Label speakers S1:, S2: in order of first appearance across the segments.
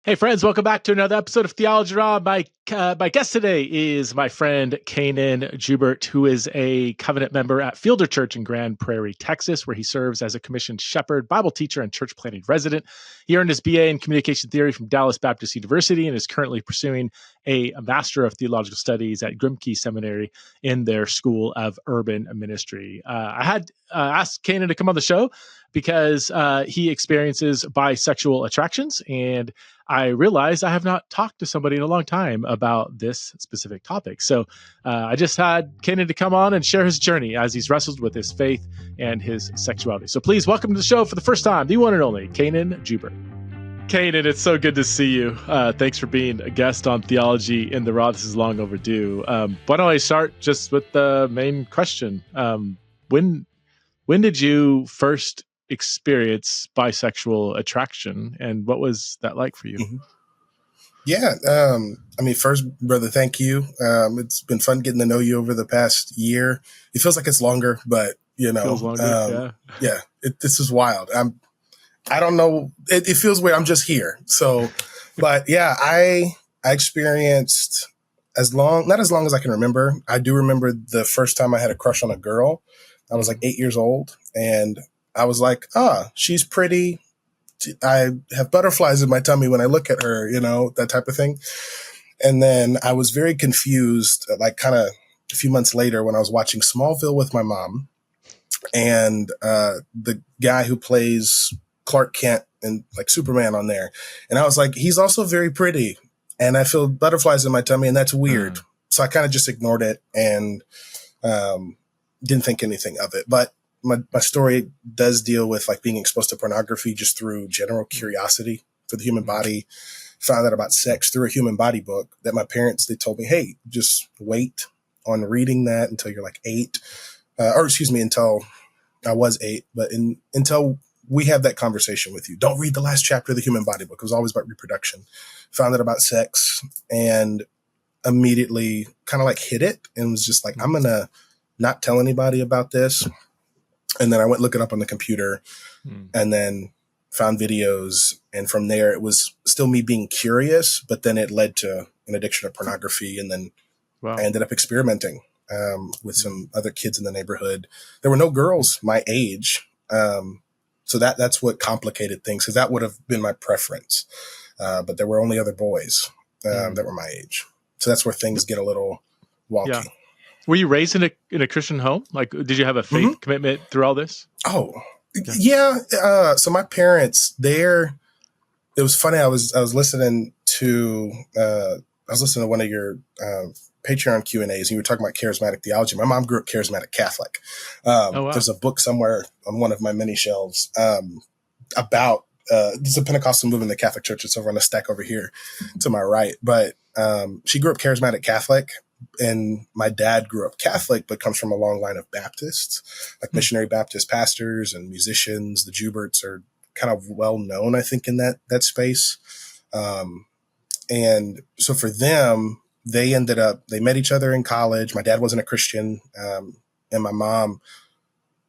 S1: Hey friends, welcome back to another episode of Theology Raw. My guest today is my friend Kainan Joubert, who is a covenant member at Fielder Church in Grand Prairie, Texas, where he serves as a commissioned shepherd, Bible teacher, and church planting resident. He earned his BA in communication theory from Dallas Baptist University and is currently pursuing a Master of Theological Studies at Grimké Seminary in their School of Urban Ministry. I had asked Kainan to come on the show because he experiences bisexual attractions, and I realized I have not talked to somebody in a long time about this specific topic. So I just had Kainan to come on and share his journey as he's wrestled with his faith and his sexuality. So please welcome to the show for the first time, the one and only Kainan Joubert. Kainan, it's so good to see you. Thanks for being a guest on Theology in the Raw. This is long overdue. Why don't I start just with the main question? When did you first experience bisexual attraction, and what was that like for you?
S2: Mm-hmm. Yeah. First, brother, thank you. It's been fun getting to know you over the past year. It feels like it's longer, but feels longer, this is wild. I don't know. It feels weird. I'm just here. So, but yeah, I experienced not as long as I can remember. I do remember the first time I had a crush on a girl. I was like 8 years old, and I was like, she's pretty. I have butterflies in my tummy when I look at her, that type of thing. And then I was very confused, like kind of a few months later when I was watching Smallville with my mom, and the guy who plays Clark Kent and like Superman on there. And I was like, he's also very pretty, and I feel butterflies in my tummy, and that's weird. So I kind of just ignored it and didn't think anything of it. But my story does deal with like being exposed to pornography just through general curiosity for the human body. Found out about sex through a human body book that my parents, they told me, hey, just wait on reading that until you're like 8, until I was 8, but until we have that conversation with you. Don't read the last chapter of the human body book. It was always about reproduction. Found out about sex and immediately kind of like hit it and was just like, I'm going to not tell anybody about this. And then I went look it up on the computer and then found videos. And from there, it was still me being curious, but then it led to an addiction to pornography. And then I ended up experimenting with some other kids in the neighborhood. There were no girls my age. So that's what complicated things, because that would have been my preference. But there were only other boys that were my age. So that's where things get a little wonky. Yeah.
S1: Were you raised in a Christian home? Like, did you have a faith commitment through all this?
S2: Oh, yeah. So my parents, it was funny. I was listening to one of your Patreon Q&As, and you were talking about charismatic theology. My mom grew up charismatic Catholic. There's a book somewhere on one of my many shelves about there's a Pentecostal movement in the Catholic Church. It's over on the stack over here to my right. But she grew up charismatic Catholic. And my dad grew up Catholic, but comes from a long line of Baptists, like missionary Baptist pastors and musicians. The Jouberts are kind of well known, I think, in that space. And so for them, they met each other in college. My dad wasn't a Christian. And my mom,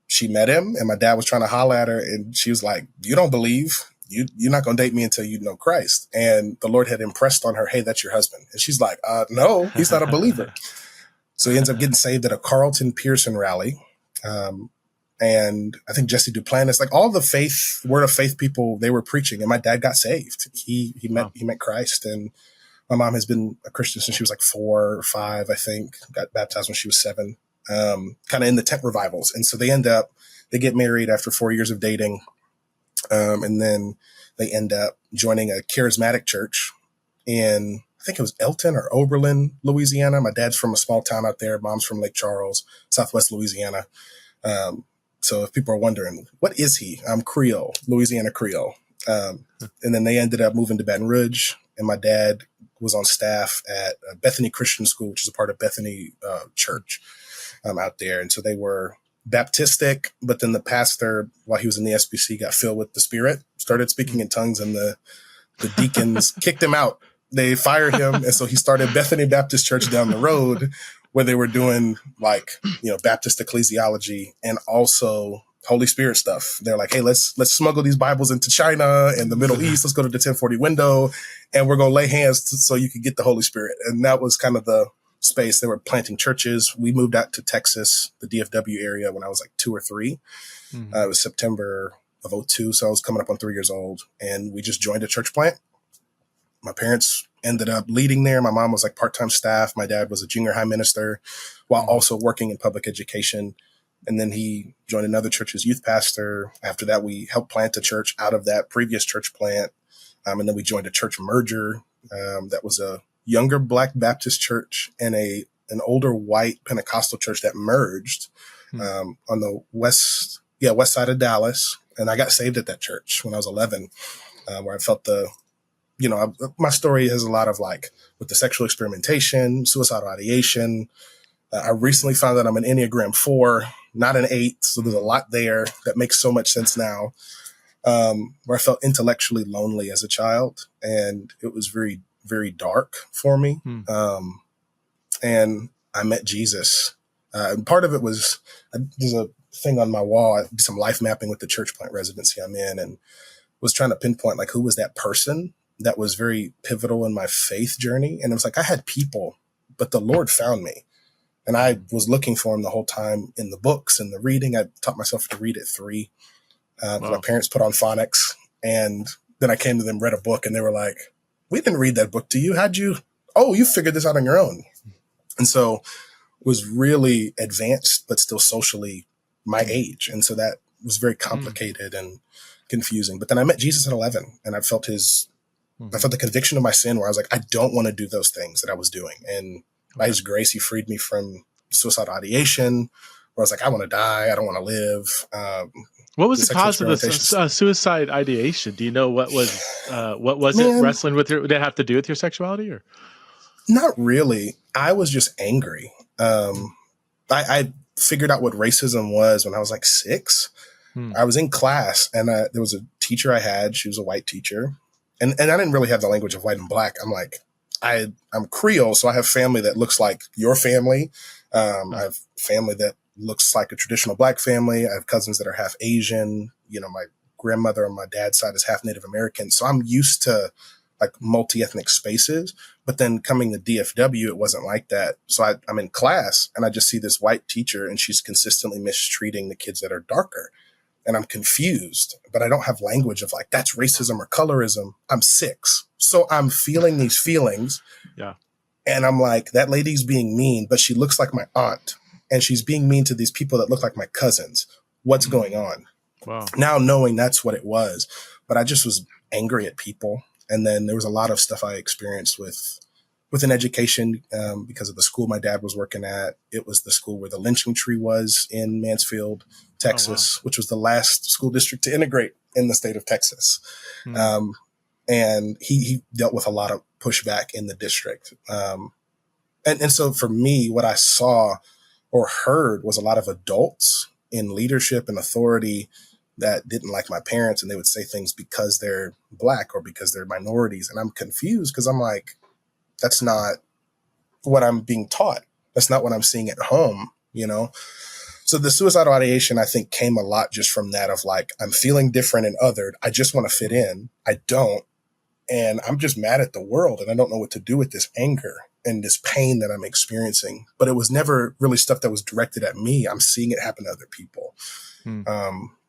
S2: she met him, and my dad was trying to holler at her, and she was like, you don't believe? You're not going to date me until you know Christ. And the Lord had impressed on her, hey, that's your husband. And she's like, no, he's not a believer. So he ends up getting saved at a Carlton Pearson rally. And I think Jesse Duplantis, like all the word of faith people, they were preaching, and my dad got saved. He met Christ, and my mom has been a Christian since she was like 4 or 5, I think, got baptized when she was 7, kind of in the tent revivals. And so they get married after 4 years of dating. And then they end up joining a charismatic church in, I think it was Elton or Oberlin, Louisiana. My dad's from a small town out there. Mom's from Lake Charles, Southwest Louisiana. So if people are wondering, what is he? I'm Creole, Louisiana Creole. And then they ended up moving to Baton Rouge, and my dad was on staff at Bethany Christian School, which is a part of Bethany Church out there. And so they were Baptistic, but then the pastor, while he was in the SBC, got filled with the Spirit, started speaking in tongues, and the deacons kicked him out. They fired him, and so he started Bethany Baptist Church down the road, where they were doing Baptist ecclesiology and also Holy Spirit stuff. They're like, hey, let's smuggle these Bibles into China and the Middle East. Let's go to the 1040 window and we're going to lay hands so you can get the Holy Spirit. And that was kind of the space. They were planting churches. We moved out to Texas, the DFW area, when I was like 2 or 3. Mm-hmm. It was September of 2002. So I was coming up on 3 years old, and we just joined a church plant. My parents ended up leading there. My mom was like part-time staff. My dad was a junior high minister while also working in public education. And then he joined another church as youth pastor. After that, we helped plant a church out of that previous church plant. And then we joined a church merger that was a younger Black Baptist church and an older white Pentecostal church that merged on the west side of Dallas. And I got saved at that church when I was 11, where I felt my story has a lot of like with the sexual experimentation, suicidal ideation. I recently found that I'm an Enneagram 4, not an 8. So there's a lot there that makes so much sense now, where I felt intellectually lonely as a child. And it was very, very dark for me. And I met Jesus. And part of it was, there's a thing on my wall. I did some life mapping with the church plant residency I'm in and was trying to pinpoint like who was that person that was very pivotal in my faith journey. And it was like, I had people, but the Lord found me. And I was looking for him the whole time in the books and the reading. I taught myself to read at 3. Wow. My parents put on phonics. And then I came to them, read a book, and they were like, we didn't read that book to you. You figured this out on your own. And so was really advanced, but still socially my age. And so that was very complicated and confusing. But then I met Jesus at 11, and I felt the conviction of my sin where I was like, I don't want to do those things that I was doing. And by his grace, he freed me from suicidal ideation, where I was like, I want to die. I don't want to live.
S1: What was the cause of the suicide ideation? Do you know what was it wrestling with did it have to do with your sexuality or?
S2: Not really. I was just angry. I figured out what racism was when I was like 6. I was in class and there was a teacher I had. She was a white teacher. And I didn't really have the language of white and Black. I'm like, I'm Creole, so I have family that looks like your family. I have family that looks like a traditional Black family. I have cousins that are half Asian. My grandmother on my dad's side is half Native American. So I'm used to like multi-ethnic spaces. But then coming to DFW, it wasn't like that. So I'm in class and I just see this white teacher and she's consistently mistreating the kids that are darker. And I'm confused, but I don't have language of like, that's racism or colorism. I'm 6. So I'm feeling these feelings. Yeah. And I'm like, that lady's being mean, but she looks like my aunt and she's being mean to these people that look like my cousins. What's going on? Wow. Now knowing that's what it was, but I just was angry at people. And then there was a lot of stuff I experienced with an education because of the school my dad was working at. It was the school where the lynching tree was in Mansfield, Texas, which was the last school district to integrate in the state of Texas. And he dealt with a lot of pushback in the district. And so for me, what I saw or heard was a lot of adults in leadership and authority that didn't like my parents, and they would say things because they're Black or because they're minorities. And I'm confused because I'm like, that's not what I'm being taught. That's not what I'm seeing at home, So the suicidal ideation, I think, came a lot just from that of like, I'm feeling different and othered. I just want to fit in. I don't. And I'm just mad at the world and I don't know what to do with this anger and this pain that I'm experiencing. But it was never really stuff that was directed at me. I'm seeing it happen to other people.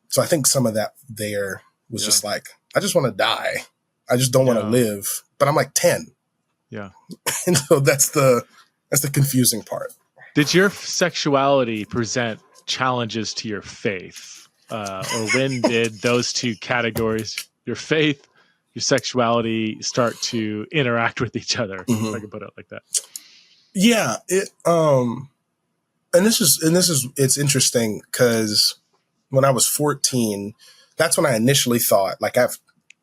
S2: So I think some of that there was just like, I just want to die. I just don't want to live. But I'm like 10. Yeah. And so that's the confusing part.
S1: Did your sexuality present challenges to your faith? Or when did those two categories, your faith, your sexuality, start to interact with each other? If I can put it like that.
S2: Yeah. It's interesting because when I was 14, that's when I initially thought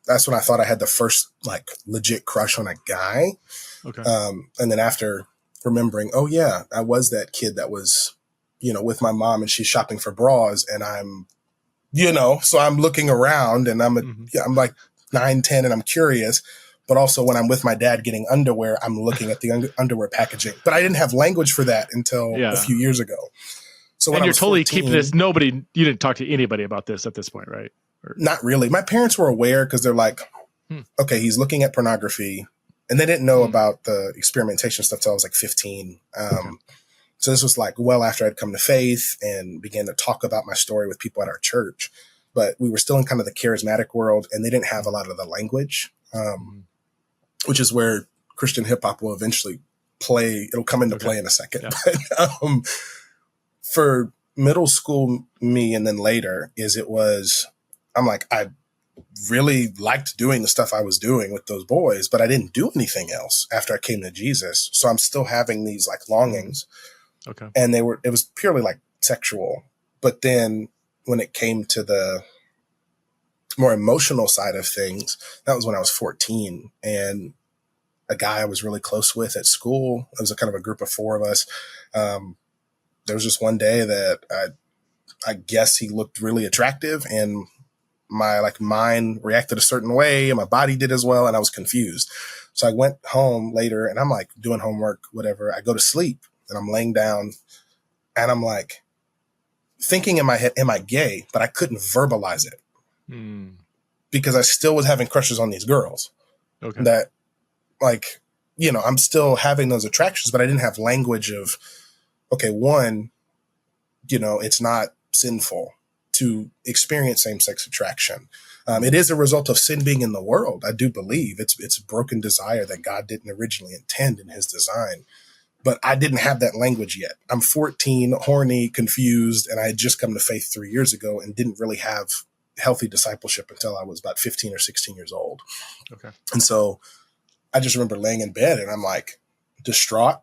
S2: that's when I thought I had the first like legit crush on a guy. Okay. And then after remembering, oh yeah, I was that kid that was, with my mom and she's shopping for bras and I'm, so I'm looking around and I'm like 9, 10 and I'm curious, but also when I'm with my dad getting underwear, I'm looking at the underwear packaging, but I didn't have language for that until a few years ago. So when
S1: and
S2: I
S1: you're
S2: was
S1: totally
S2: 14,
S1: keeping this. You didn't talk to anybody about this at this point, right?
S2: Not really. My parents were aware because they're like, okay, he's looking at pornography. And they didn't know about the experimentation stuff till I was like 15. So this was like well after I'd come to faith and began to talk about my story with people at our church. But we were still in kind of the charismatic world, and they didn't have a lot of the language, which is where Christian hip hop will eventually play. It'll come into play in a second. Yeah. But for middle school me, and then later, I'm like, I really liked doing the stuff I was doing with those boys, but I didn't do anything else after I came to Jesus. So I'm still having these like longings.
S1: Okay.
S2: And it was purely like sexual. But then when it came to the more emotional side of things, that was when I was 14. And a guy I was really close with at school, it was a kind of a group of 4 of us. There was just one day that I guess he looked really attractive, and my like mind reacted a certain way and my body did as well. And I was confused. So I went home later and I'm like doing homework, whatever. I go to sleep and I'm laying down and I'm like thinking in my head, am I gay? But I couldn't verbalize it because I still was having crushes on these girls that like, I'm still having those attractions, but I didn't have language of, okay, one, it's not sinful to experience same-sex attraction. It is a result of sin being in the world. I do believe it's a broken desire that God didn't originally intend in his design, but I didn't have that language yet. I'm 14, horny, confused, and I had just come to faith 3 years ago and didn't really have healthy discipleship until I was about 15 or 16 years old. Okay. And so I just remember laying in bed and I'm like distraught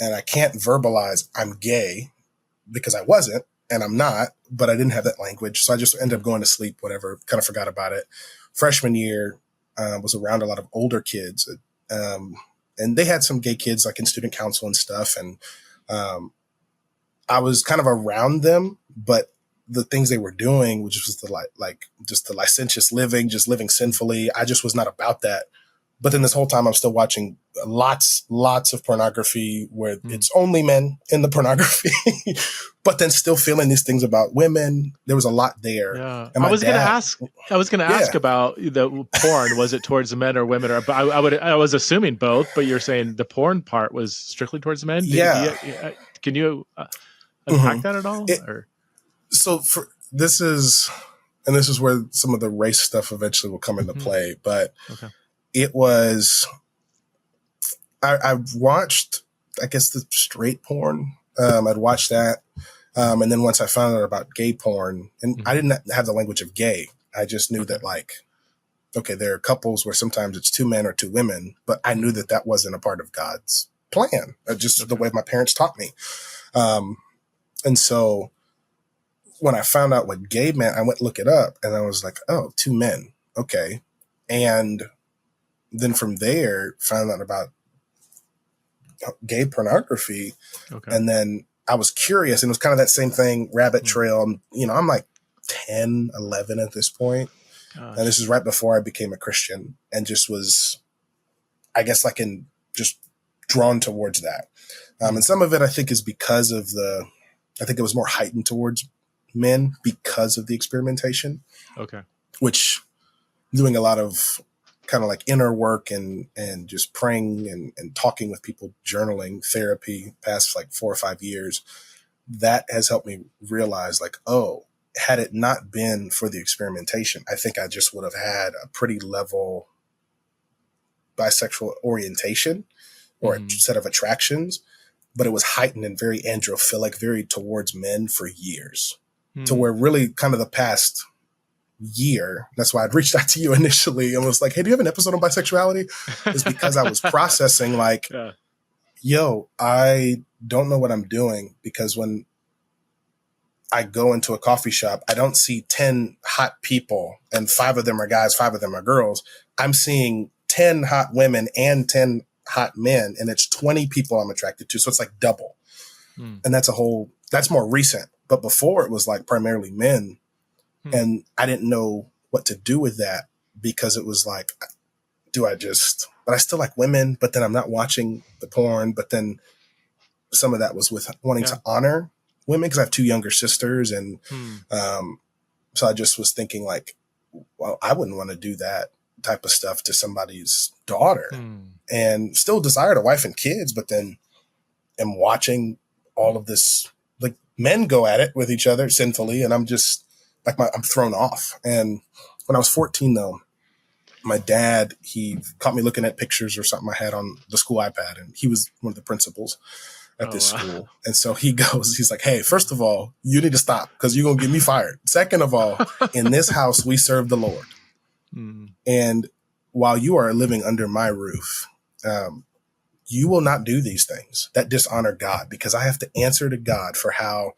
S2: and I can't verbalize I'm gay because I wasn't. And I'm not, but I didn't have that language. So I just ended up going to sleep, whatever, kind of forgot about it. Freshman year was around a lot of older kids. And they had some gay kids like in student council and stuff. And I was kind of around them, but the things they were doing, which was just the licentious living, just living sinfully, I just was not about that. But then this whole time I'm still watching lots of pornography where it's only men in the pornography, but then still feeling these things about women. There was a lot there.
S1: Yeah. I was going to ask about the porn. Was it towards men or women? Or I was assuming both, but you're saying the porn part was strictly towards men. Can you unpack that at all?
S2: So this is where some of the race stuff eventually will come into play, but it was, I watched, I guess, the straight porn. I'd watched that. And then once I found out about gay porn, and I didn't have the language of gay. I just knew that there are couples where sometimes it's 2 men or 2 women, but I knew that wasn't a part of God's plan. The way my parents taught me. And so when I found out what gay meant, I went to look it up and I was like, oh, 2 men. Okay. And then from there, found out about gay pornography. And then I was curious, and it was kind of that same thing, rabbit trail. I'm like 10, 11 at this point. Gosh. And this is right before I became a Christian and just was, I guess, just drawn towards that. And some of it, I think, is because of I think it was more heightened towards men because of the experimentation. Okay. Which doing a lot of kind of like inner work and just praying and talking with people, journaling, therapy, past like 4 or 5 years, that has helped me realize had it not been for the experimentation, I think I just would have had a pretty level bisexual orientation or a set of attractions, but it was heightened and very androphilic, very towards men for years to where really kind of the past year, that's why I'd reached out to you initially and was like, hey, do you have an episode on bisexuality? Is because I was processing I don't know what I'm doing, because when I go into a coffee shop, I don't see 10 hot people and 5 of them are guys, 5 of them are girls. I'm seeing 10 hot women and 10 hot men, and it's 20 people I'm attracted to. So it's like double. And that's more recent. But before it was like primarily men. And I didn't know what to do with that, because it was like, but I still like women, but then I'm not watching the porn. But then some of that was with wanting to honor women because I have 2 younger sisters. And so I just was thinking like, well, I wouldn't want to do that type of stuff to somebody's daughter, and still desired a wife and kids, but then am watching all of this, like men go at it with each other sinfully. And I'm just like, I'm thrown off. And when I was 14 though, my dad, he caught me looking at pictures or something I had on the school iPad, and he was one of the principals at this school. And so he's like, hey, first of all, you need to stop because you're going to get me fired. Second of all, in this house, we serve the Lord. And while you are living under my roof, you will not do these things that dishonor God, because I have to answer to God for how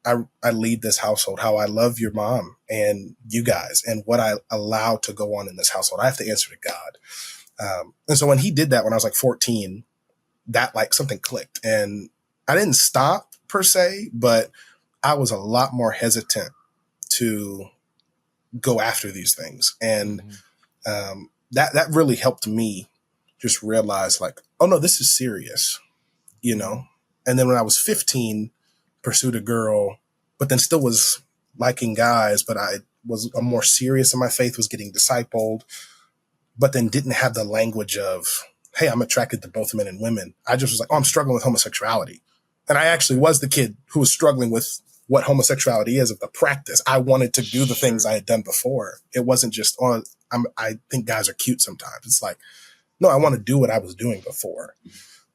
S2: I lead this household, how I love your mom and you guys, and what I allow to go on in this household. I have to answer to God. And so when he did that, when I was like 14, that like something clicked, and I didn't stop per se, but I was a lot more hesitant to go after these things. And that really helped me just realize like, oh no, this is serious, you know? And then when I was 15, pursued a girl, but then still was liking guys, but I'm more serious in my faith, was getting discipled, but then didn't have the language of, hey, I'm attracted to both men and women. I just was like, oh, I'm struggling with homosexuality. And I actually was the kid who was struggling with what homosexuality is, of the practice. I wanted to do the things I had done before. It wasn't just, oh, I think guys are cute sometimes. It's like, no, I want to do what I was doing before,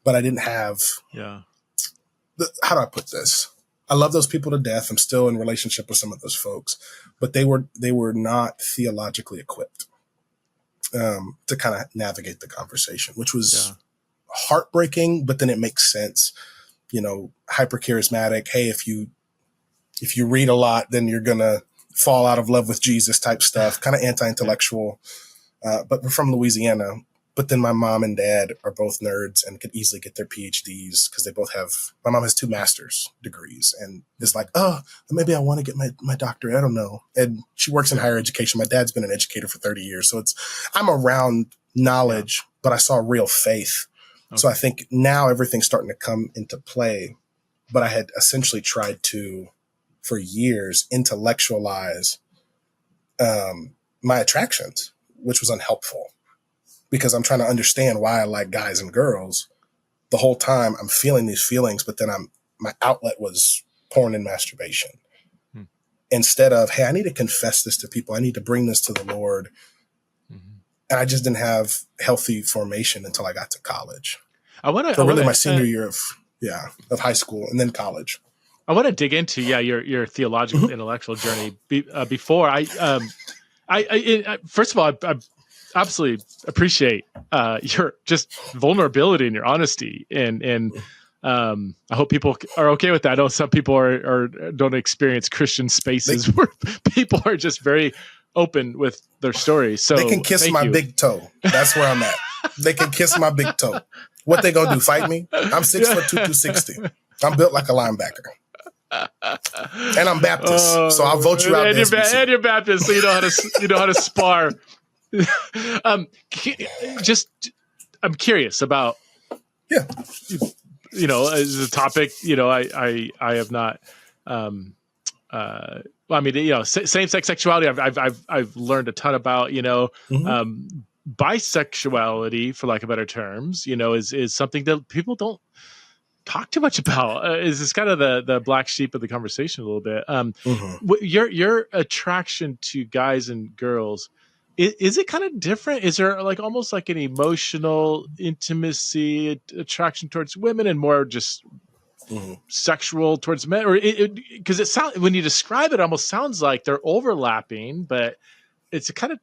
S2: but I didn't have, how do I put this? I love those people to death. I'm still in relationship with some of those folks, but they were not theologically equipped to kind of navigate the conversation, which was heartbreaking, but then it makes sense. You know, hyper charismatic. Hey, if you read a lot, then you're going to fall out of love with Jesus type stuff, kind of anti-intellectual. But we're from Louisiana. But then my mom and dad are both nerds and could easily get their PhDs because they both have, my mom has 2 master's degrees and is like, oh, maybe I want to get my doctorate. I don't know. And she works in higher education. My dad's been an educator for 30 years. So I'm around knowledge, but I saw real faith. Okay. So I think now everything's starting to come into play, but I had essentially tried to, for years, intellectualize my attractions, which was unhelpful. Because I'm trying to understand why I like guys and girls. The whole time I'm feeling these feelings, but then my outlet was porn and masturbation. Instead of, hey, I need to confess this to people. I need to bring this to the Lord. And I just didn't have healthy formation until I got to college. My senior year of high school and then college.
S1: I want to dig into your theological intellectual journey. Before first of all, I absolutely appreciate your just vulnerability and your honesty, and I hope people are okay with that. I know some people don't experience Christian spaces where people are just very open with their stories. So
S2: they can kiss my big toe. That's where I'm at. They can kiss my big toe. What they gonna do? Fight me? I'm 6'2", 260. I'm built like a linebacker. And I'm Baptist, so I'll vote you out.
S1: And you're Baptist, so you know how to spar. I'm curious about the topic. I have not. Same-sex sexuality. I've learned a ton about. Bisexuality, for lack of better terms. Is something that people don't talk too much about. Is this kind of the black sheep of the conversation a little bit? Your attraction to guys and girls. Is it kind of different? Is there like almost like an emotional intimacy attraction towards women and more just sexual towards men? Or because it sounds, when you describe it, almost sounds like they're overlapping, but it's it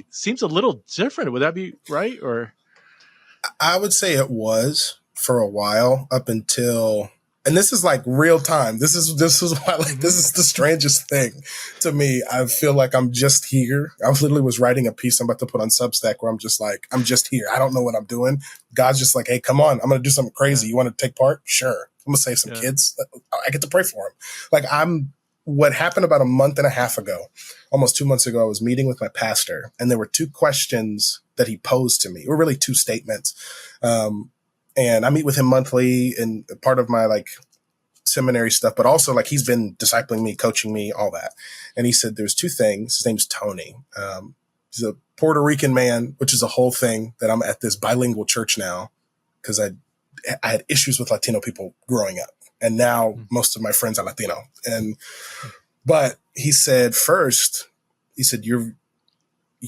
S1: seems a little different. Would that be right? Or
S2: I would say it was for a while up until. And this is like real time. This is why this is the strangest thing to me. I feel like I'm just here. I literally was writing a piece I'm about to put on Substack where I'm just like, I'm just here. I don't know what I'm doing. God's just like, hey, come on. I'm going to do something crazy. You want to take part? Sure. I'm going to save some kids. I get to pray for them. Like what happened about a month and a half ago, almost 2 months ago, I was meeting with my pastor and there were 2 questions that he posed to me. Or really 2 statements. And I meet with him monthly, and part of my seminary stuff, but also like he's been discipling me, coaching me, all that. And he said, there's two things. His name's Tony. He's a Puerto Rican man, which is a whole thing that I'm at this bilingual church now because I had issues with Latino people growing up. And now most of my friends are Latino. But he said, first, he said, you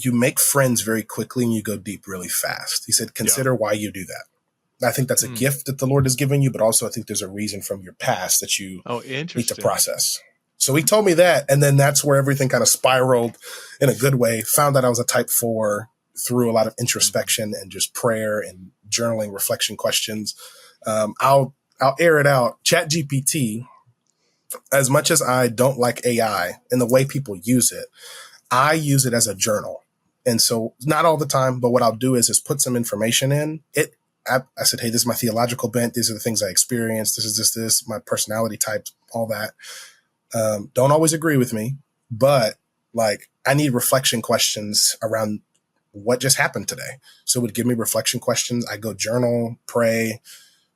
S2: make friends very quickly and you go deep really fast. He said, consider why you do that. I think that's a gift that the Lord has given you, but also I think there's a reason from your past that you need to process. So he told me that. And then that's where everything kind of spiraled in a good way. Found that I was a type 4 through a lot of introspection and just prayer and journaling, reflection questions. I'll air it out. ChatGPT, as much as I don't like AI and the way people use it, I use it as a journal. And so not all the time, but what I'll do is put some information in it. I said, hey, this is my theological bent. These are the things I experienced. This is this, my personality types, all that. Don't always agree with me, but like I need reflection questions around what just happened today. So it would give me reflection questions. I go journal, pray,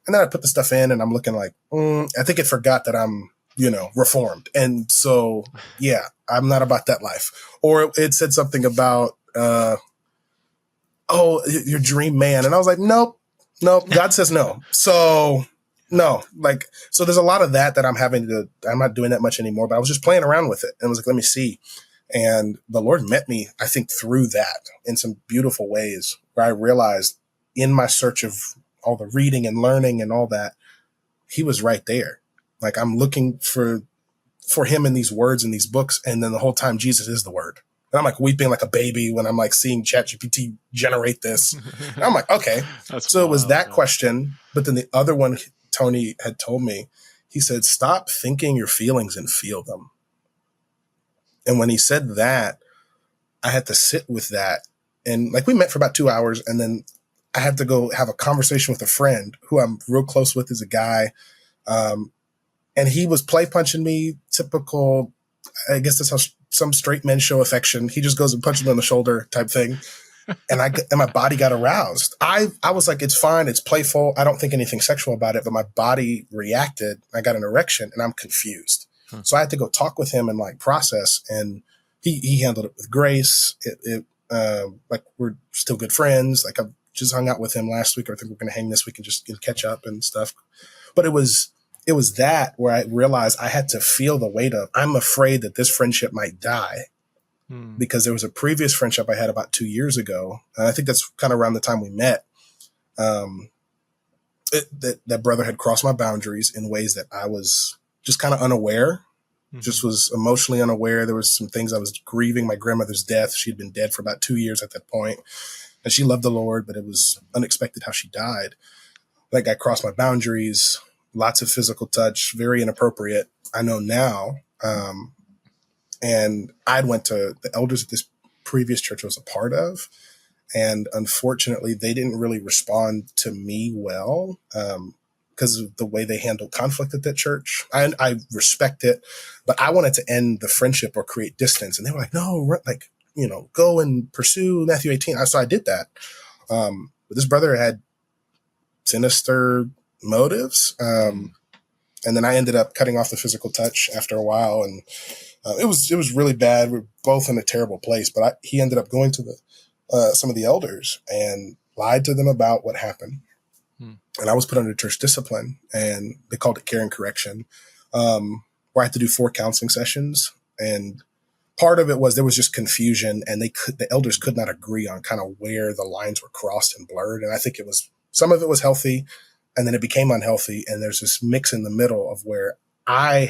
S2: and then I put the stuff in and I'm looking like, I think it forgot that I'm, reformed. And so, yeah, I'm not about that life. Or it said something about, your dream man. And I was like, nope, God says no. So no, so there's a lot of that I'm I'm not doing that much anymore, but I was just playing around with it and was like, let me see. And the Lord met me, I think, through that in some beautiful ways where I realized in my search of all the reading and learning and all that, he was right there. Like I'm looking for him in these words in these books. And then the whole time Jesus is the word. And I'm like weeping like a baby when I'm like seeing ChatGPT generate this. And I'm like, okay. So wild, it was that question. But then the other one Tony had told me, he said, stop thinking your feelings and feel them. And when he said that, I had to sit with that. And like we met for about 2 hours and then I had to go have a conversation with a friend who I'm real close with as a guy. And he was play punching me, typical, I guess that's how some straight men show affection. He just goes and punches me on the shoulder type thing. And my body got aroused. I was like, it's fine. It's playful. I don't think anything sexual about it, but my body reacted. I got an erection and I'm confused. So I had to go talk with him and like process. And he handled it with grace. Like we're still good friends. Like I've just hung out with him last week. I think we're going to hang this week and just catch up and stuff. But it was that where I realized I had to feel the weight of, I'm afraid that this friendship might die. Because there was a previous friendship I had about 2 years ago. And I think that's kind of around the time we met. That brother had crossed my boundaries in ways that I was just kind of unaware, just was emotionally unaware. There was some things I was grieving, my grandmother's death. She'd been dead for about 2 years at that point. And she loved the Lord, but it was unexpected how she died. Like I crossed my boundaries, lots of physical touch, very inappropriate. I know now. And I went to the elders at this previous church I was a part of. And unfortunately, they didn't really respond to me well because of the way they handled conflict at that church. I respect it, but I wanted to end the friendship or create distance. And they were like, no, go and pursue Matthew 18. So I did that. But this brother had sinister motives. And then I ended up cutting off the physical touch after a while. And it was really bad. We were both in a terrible place, but he ended up going to some of the elders and lied to them about what happened. And I was put under church discipline, and they called it care and correction, where I had to do 4 counseling sessions. And part of it was there was just confusion, and the elders could not agree on kind of where the lines were crossed and blurred. And I think some of it was healthy, and then it became unhealthy. And there's this mix in the middle of where I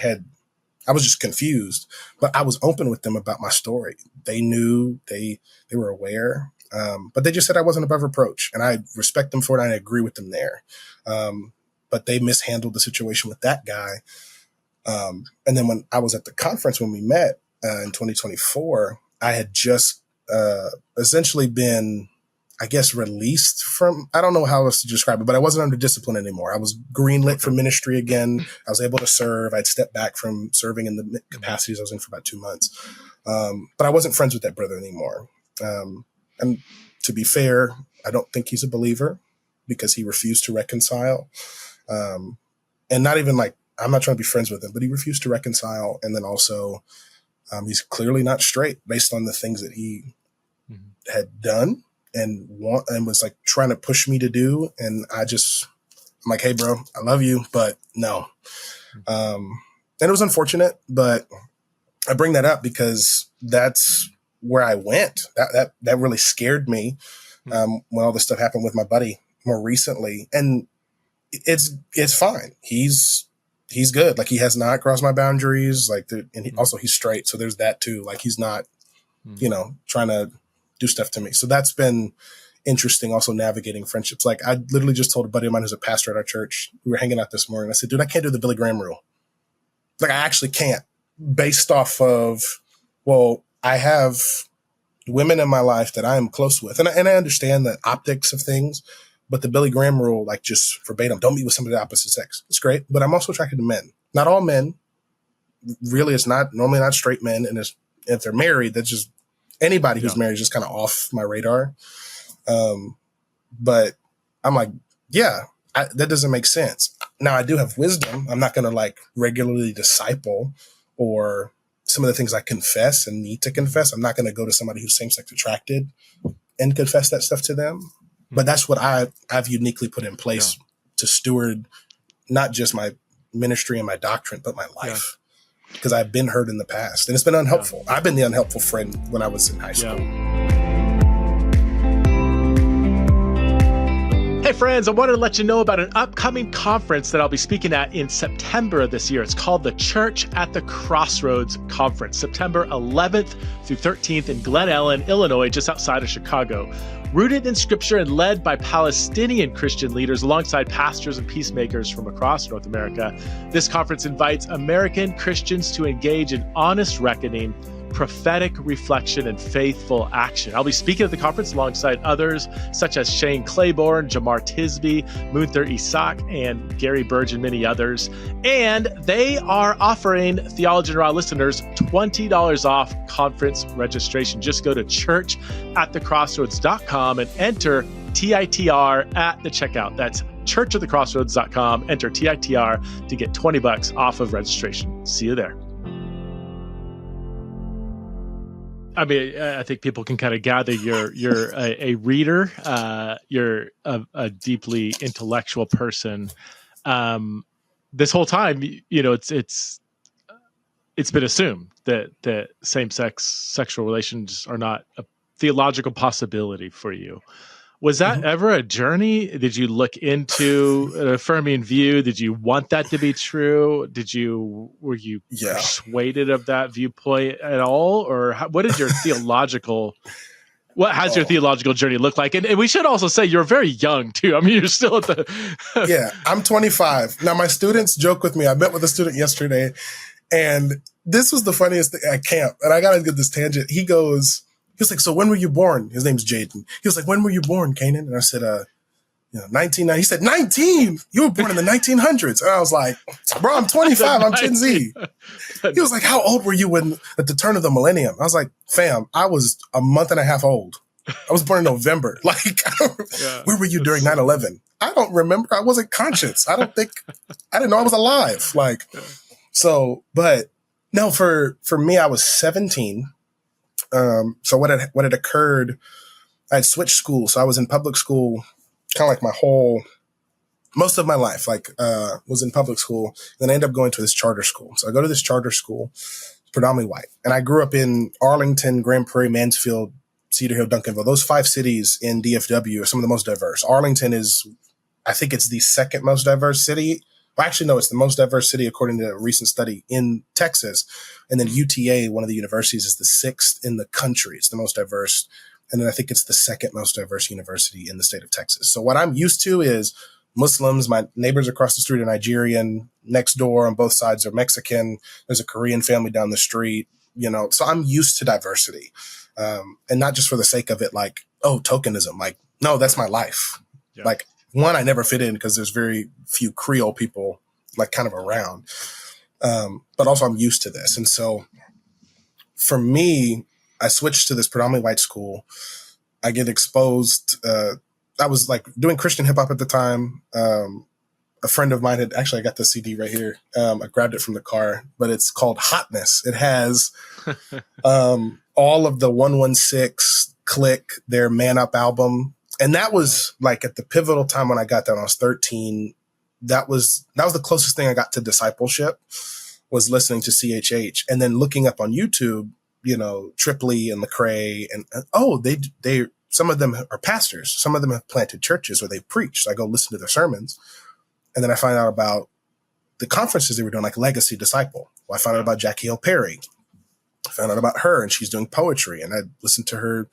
S2: was just confused, but I was open with them about my story. They knew, they were aware, but they just said I wasn't above reproach, and I respect them for it. And I agree with them there. But they mishandled the situation with that guy. And then when I was at the conference, when we met in 2024, I had just essentially been, I guess, released from, I don't know how else to describe it, but I wasn't under discipline anymore. I was greenlit for ministry again. I was able to serve. I'd stepped back from serving in the capacities I was in for about 2 months. But I wasn't friends with that brother anymore. And to be fair, I don't think he's a believer because he refused to reconcile. And not even like I'm not trying to be friends with him, but he refused to reconcile. And then also, he's clearly not straight based on the things that he had done and was like trying to push me to do. And I'm like, hey, bro, I love you, but no. And it was unfortunate, but I bring that up because that's where I went. That really scared me when all this stuff happened with my buddy more recently. And it's fine. He's good. Like, he has not crossed my boundaries. Like, and also he's straight. So there's that too. Like, he's not, trying to do stuff to me. So that's been interesting. Also navigating friendships. Like, I literally just told a buddy of mine who's a pastor at our church. We were hanging out this morning. I said, dude, I can't do the Billy Graham rule. Like, I actually can't, based off of, well, I have women in my life that I am close with. And I understand the optics of things, but the Billy Graham rule, like, just verbatim, don't meet with somebody of the opposite sex. It's great. But I'm also attracted to men. Not all men. Really, it's normally not straight men. And if they're married, that's just anybody who's married is just kind of off my radar. But I'm like, that doesn't make sense. Now, I do have wisdom. I'm not going to like regularly disciple or some of the things I confess and need to confess. I'm not going to go to somebody who's same-sex attracted and confess that stuff to them. But that's what I've uniquely put in place to steward not just my ministry and my doctrine, but my life. Because I've been hurt in the past and it's been unhelpful. I've been the unhelpful friend when I was in high school.
S1: Hey friends, I wanted to let you know about an upcoming conference that I'll be speaking at in September of this year. It's called the Church at the Crossroads Conference, September 11th through 13th in Glen Ellen, Illinois, just outside of Chicago. Rooted in scripture and led by Palestinian Christian leaders alongside pastors and peacemakers from across North America, this conference invites American Christians to engage in honest reckoning, prophetic reflection, and faithful action. I'll be speaking at the conference alongside others such as Shane Claiborne, Jamar Tisby, Munther Isaac, and Gary Burge, and many others. And they are offering Theology Raw listeners $20 off conference registration. Just go to churchatthecrossroads.com and enter TITR at the checkout. That's churchatthecrossroads.com. Enter TITR to get $20 off of registration. See you there. I mean, I think people can kind of gather you're a reader. You're a deeply intellectual person. This whole time, it's been assumed that same-sex sexual relations are not a theological possibility for you. Was that ever a journey? Did you look into an affirming view? Did you want that to be true? Were you persuaded of that viewpoint at all? Or what is your what has your theological journey look like? And we should also say you're very young too. I mean, you're still at the...
S2: I'm 25. Now, my students joke with me. I met with a student yesterday and this was the funniest thing at camp. And I got to get this tangent. He was like, so when were you born? His name's Jaden. He was like, when were you born, Kainan? And I said, 1990. He said, 19? You were born in the 1900s. And I was like, bro, I'm 25. I'm Gen Z. He was like, how old were you at the turn of the millennium? I was like, fam, I was a month and a half old. I was born in November. Like, where were you during 9/11? I don't remember. I wasn't conscious. I didn't know I was alive. Like, so, but no, for me, I was 17. So what had occurred, I had switched schools. So I was in public school, kind of like most of my life, was in public school. Then I ended up going to this charter school. So I go to this charter school, predominantly white. And I grew up in Arlington, Grand Prairie, Mansfield, Cedar Hill, Duncanville. Those 5 cities in DFW are some of the most diverse. Arlington I think it's the second most diverse city. Well, actually, no, it's the most diverse city according to a recent study in Texas. And then UTA, one of the universities, is the 6th in the country. It's the most diverse. And then I think it's the second most diverse university in the state of Texas. So what I'm used to is Muslims. My neighbors across the street are Nigerian. Next door on both sides are Mexican. There's a Korean family down the street, So I'm used to diversity. And not just for the sake of it, like, oh, tokenism. Like, no, that's my life. Yeah. Like, one, I never fit in because there's very few Creole people like kind of around. But also I'm used to this. And so for me, I switched to this predominantly white school. I get exposed. I was like doing Christian hip hop at the time. a friend of mine I got the CD right here. I grabbed it from the car, but it's called Hotness. It has all of the 116 Click, their Man Up album. And that was like at the pivotal time when I got that when I was 13. That was the closest thing I got to discipleship, was listening to CHH and then looking up on YouTube, Tripley and Lecrae and they some of them are pastors. Some of them have planted churches or they've preached. So I go listen to their sermons. And then I find out about the conferences they were doing, like Legacy Disciple. Well, I found out about Jackie Hill Perry. I found out about her, and she's doing poetry. And I listened to her,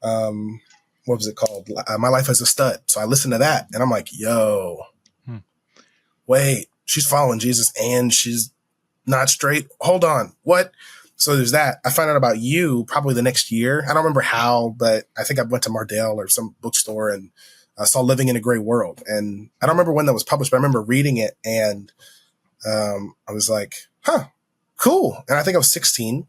S2: what was it called? My Life as a Stud. So I listened to that, and I'm like, yo, wait, she's following Jesus, and she's not straight. Hold on, what? So there's that. I found out about you probably the next year. I don't remember how, but I think I went to Mardell or some bookstore and I saw Living in a Gray World. And I don't remember when that was published, but I remember reading it, and I was like, cool. And I think I was 16,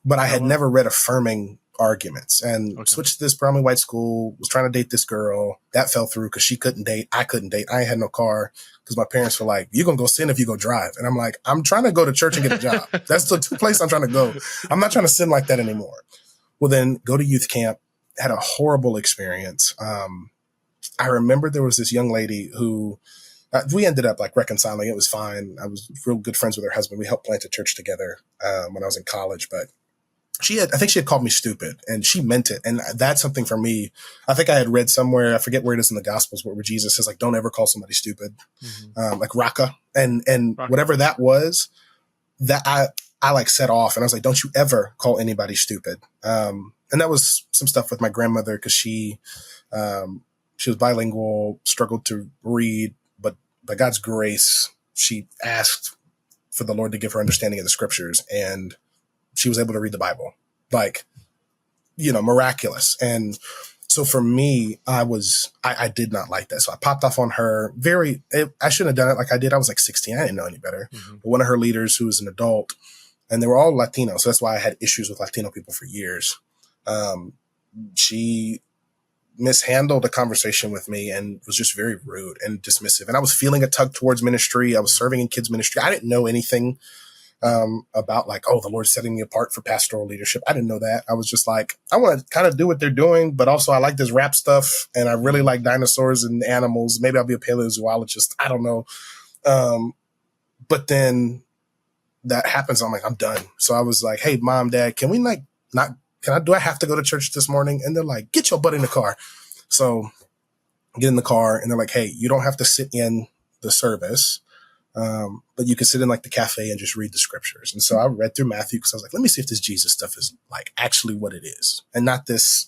S2: but I had never read Affirming Arguments, and switched to this predominantly white school, was trying to date this girl. That fell through because she couldn't date. I couldn't date. I had no car because my parents were like, you're going to go sin if you go drive. And I'm like, I'm trying to go to church and get a job. That's the two places I'm trying to go. I'm not trying to sin like that anymore. Well, then go to youth camp, had a horrible experience. I remember there was this young lady who we ended up like reconciling. It was fine. I was real good friends with her husband. We helped plant a church together when I was in college, but I think she had called me stupid, and she meant it. And that's something for me. I think I had read somewhere, I forget where it is in the Gospels, where Jesus says, like, don't ever call somebody stupid, like Raka. And Raka. Whatever that was, that I like set off, and I was like, don't you ever call anybody stupid. And that was some stuff with my grandmother, because she was bilingual, struggled to read, but by God's grace, she asked for the Lord to give her understanding of the scriptures, and she was able to read the Bible, like, miraculous. And so for me, I did not like that. So I popped off on her I shouldn't have done it like I did. I was like 16. I didn't know any better. But one of her leaders, who was an adult, and they were all Latino. So that's why I had issues with Latino people for years. She mishandled a conversation with me and was just very rude and dismissive. And I was feeling a tug towards ministry. I was serving in kids ministry. I didn't know anything about like, the Lord's setting me apart for pastoral leadership. I didn't know that. I was just like, I want to kind of do what they're doing, but also I like this rap stuff, and I really like dinosaurs and animals. Maybe I'll be a paleozoologist. I don't know. But then that happens. I'm like, I'm done. So I was like, hey, Mom, Dad, can we do I have to go to church this morning? And they're like, get your butt in the car. So I get in the car, and they're like, hey, you don't have to sit in the service. But you can sit in like the cafe and just read the scriptures. And so I read through Matthew, because I was like, let me see if this Jesus stuff is like actually what it is, and not this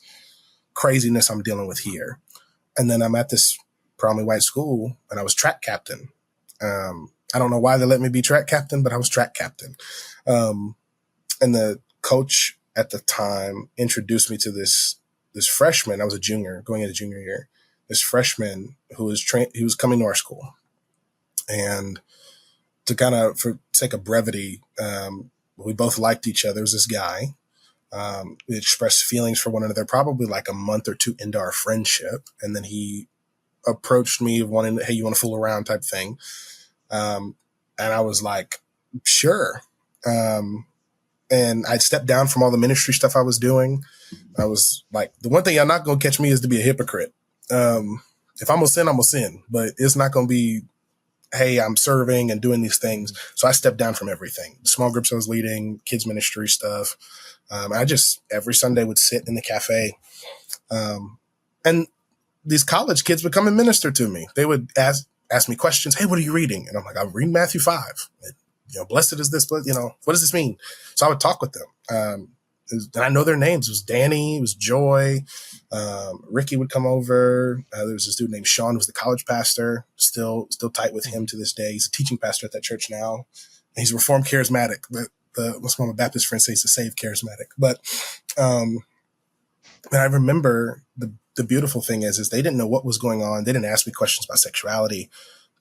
S2: craziness I'm dealing with here. And then I'm at this predominantly white school, and I was track captain. I don't know why they let me be track captain, but I was track captain. And the coach at the time introduced me to this freshman. I was a junior going into junior year. This freshman who was coming to our school. And to kind of, for sake of brevity, we both liked each other. There was this guy. We expressed feelings for one another probably like a month or two into our friendship. And then he approached me wanting, hey, you want to fool around type thing. And I was like, sure. And I'd stepped down from all the ministry stuff I was doing. I was like, the one thing you're not going to catch me is to be a hypocrite. If I'm going to sin, I'm going to sin. But it's not going to be, hey, I'm serving and doing these things. So I stepped down from everything. The small groups I was leading, kids ministry stuff. I just every Sunday would sit in the cafe. And these college kids would come and minister to me. They would ask me questions. Hey, what are you reading? And I'm like, I'm reading Matthew 5. Blessed is this, what does this mean? So I would talk with them. And I know their names. It was Danny, it was Joy. Ricky would come over. There was this dude named Sean, who was the college pastor, still tight with him to this day. He's a teaching pastor at that church now. And he's a Reformed charismatic, but what's my Baptist friend says, he's a saved charismatic. But, and I remember the beautiful thing is they didn't know what was going on. They didn't ask me questions about sexuality,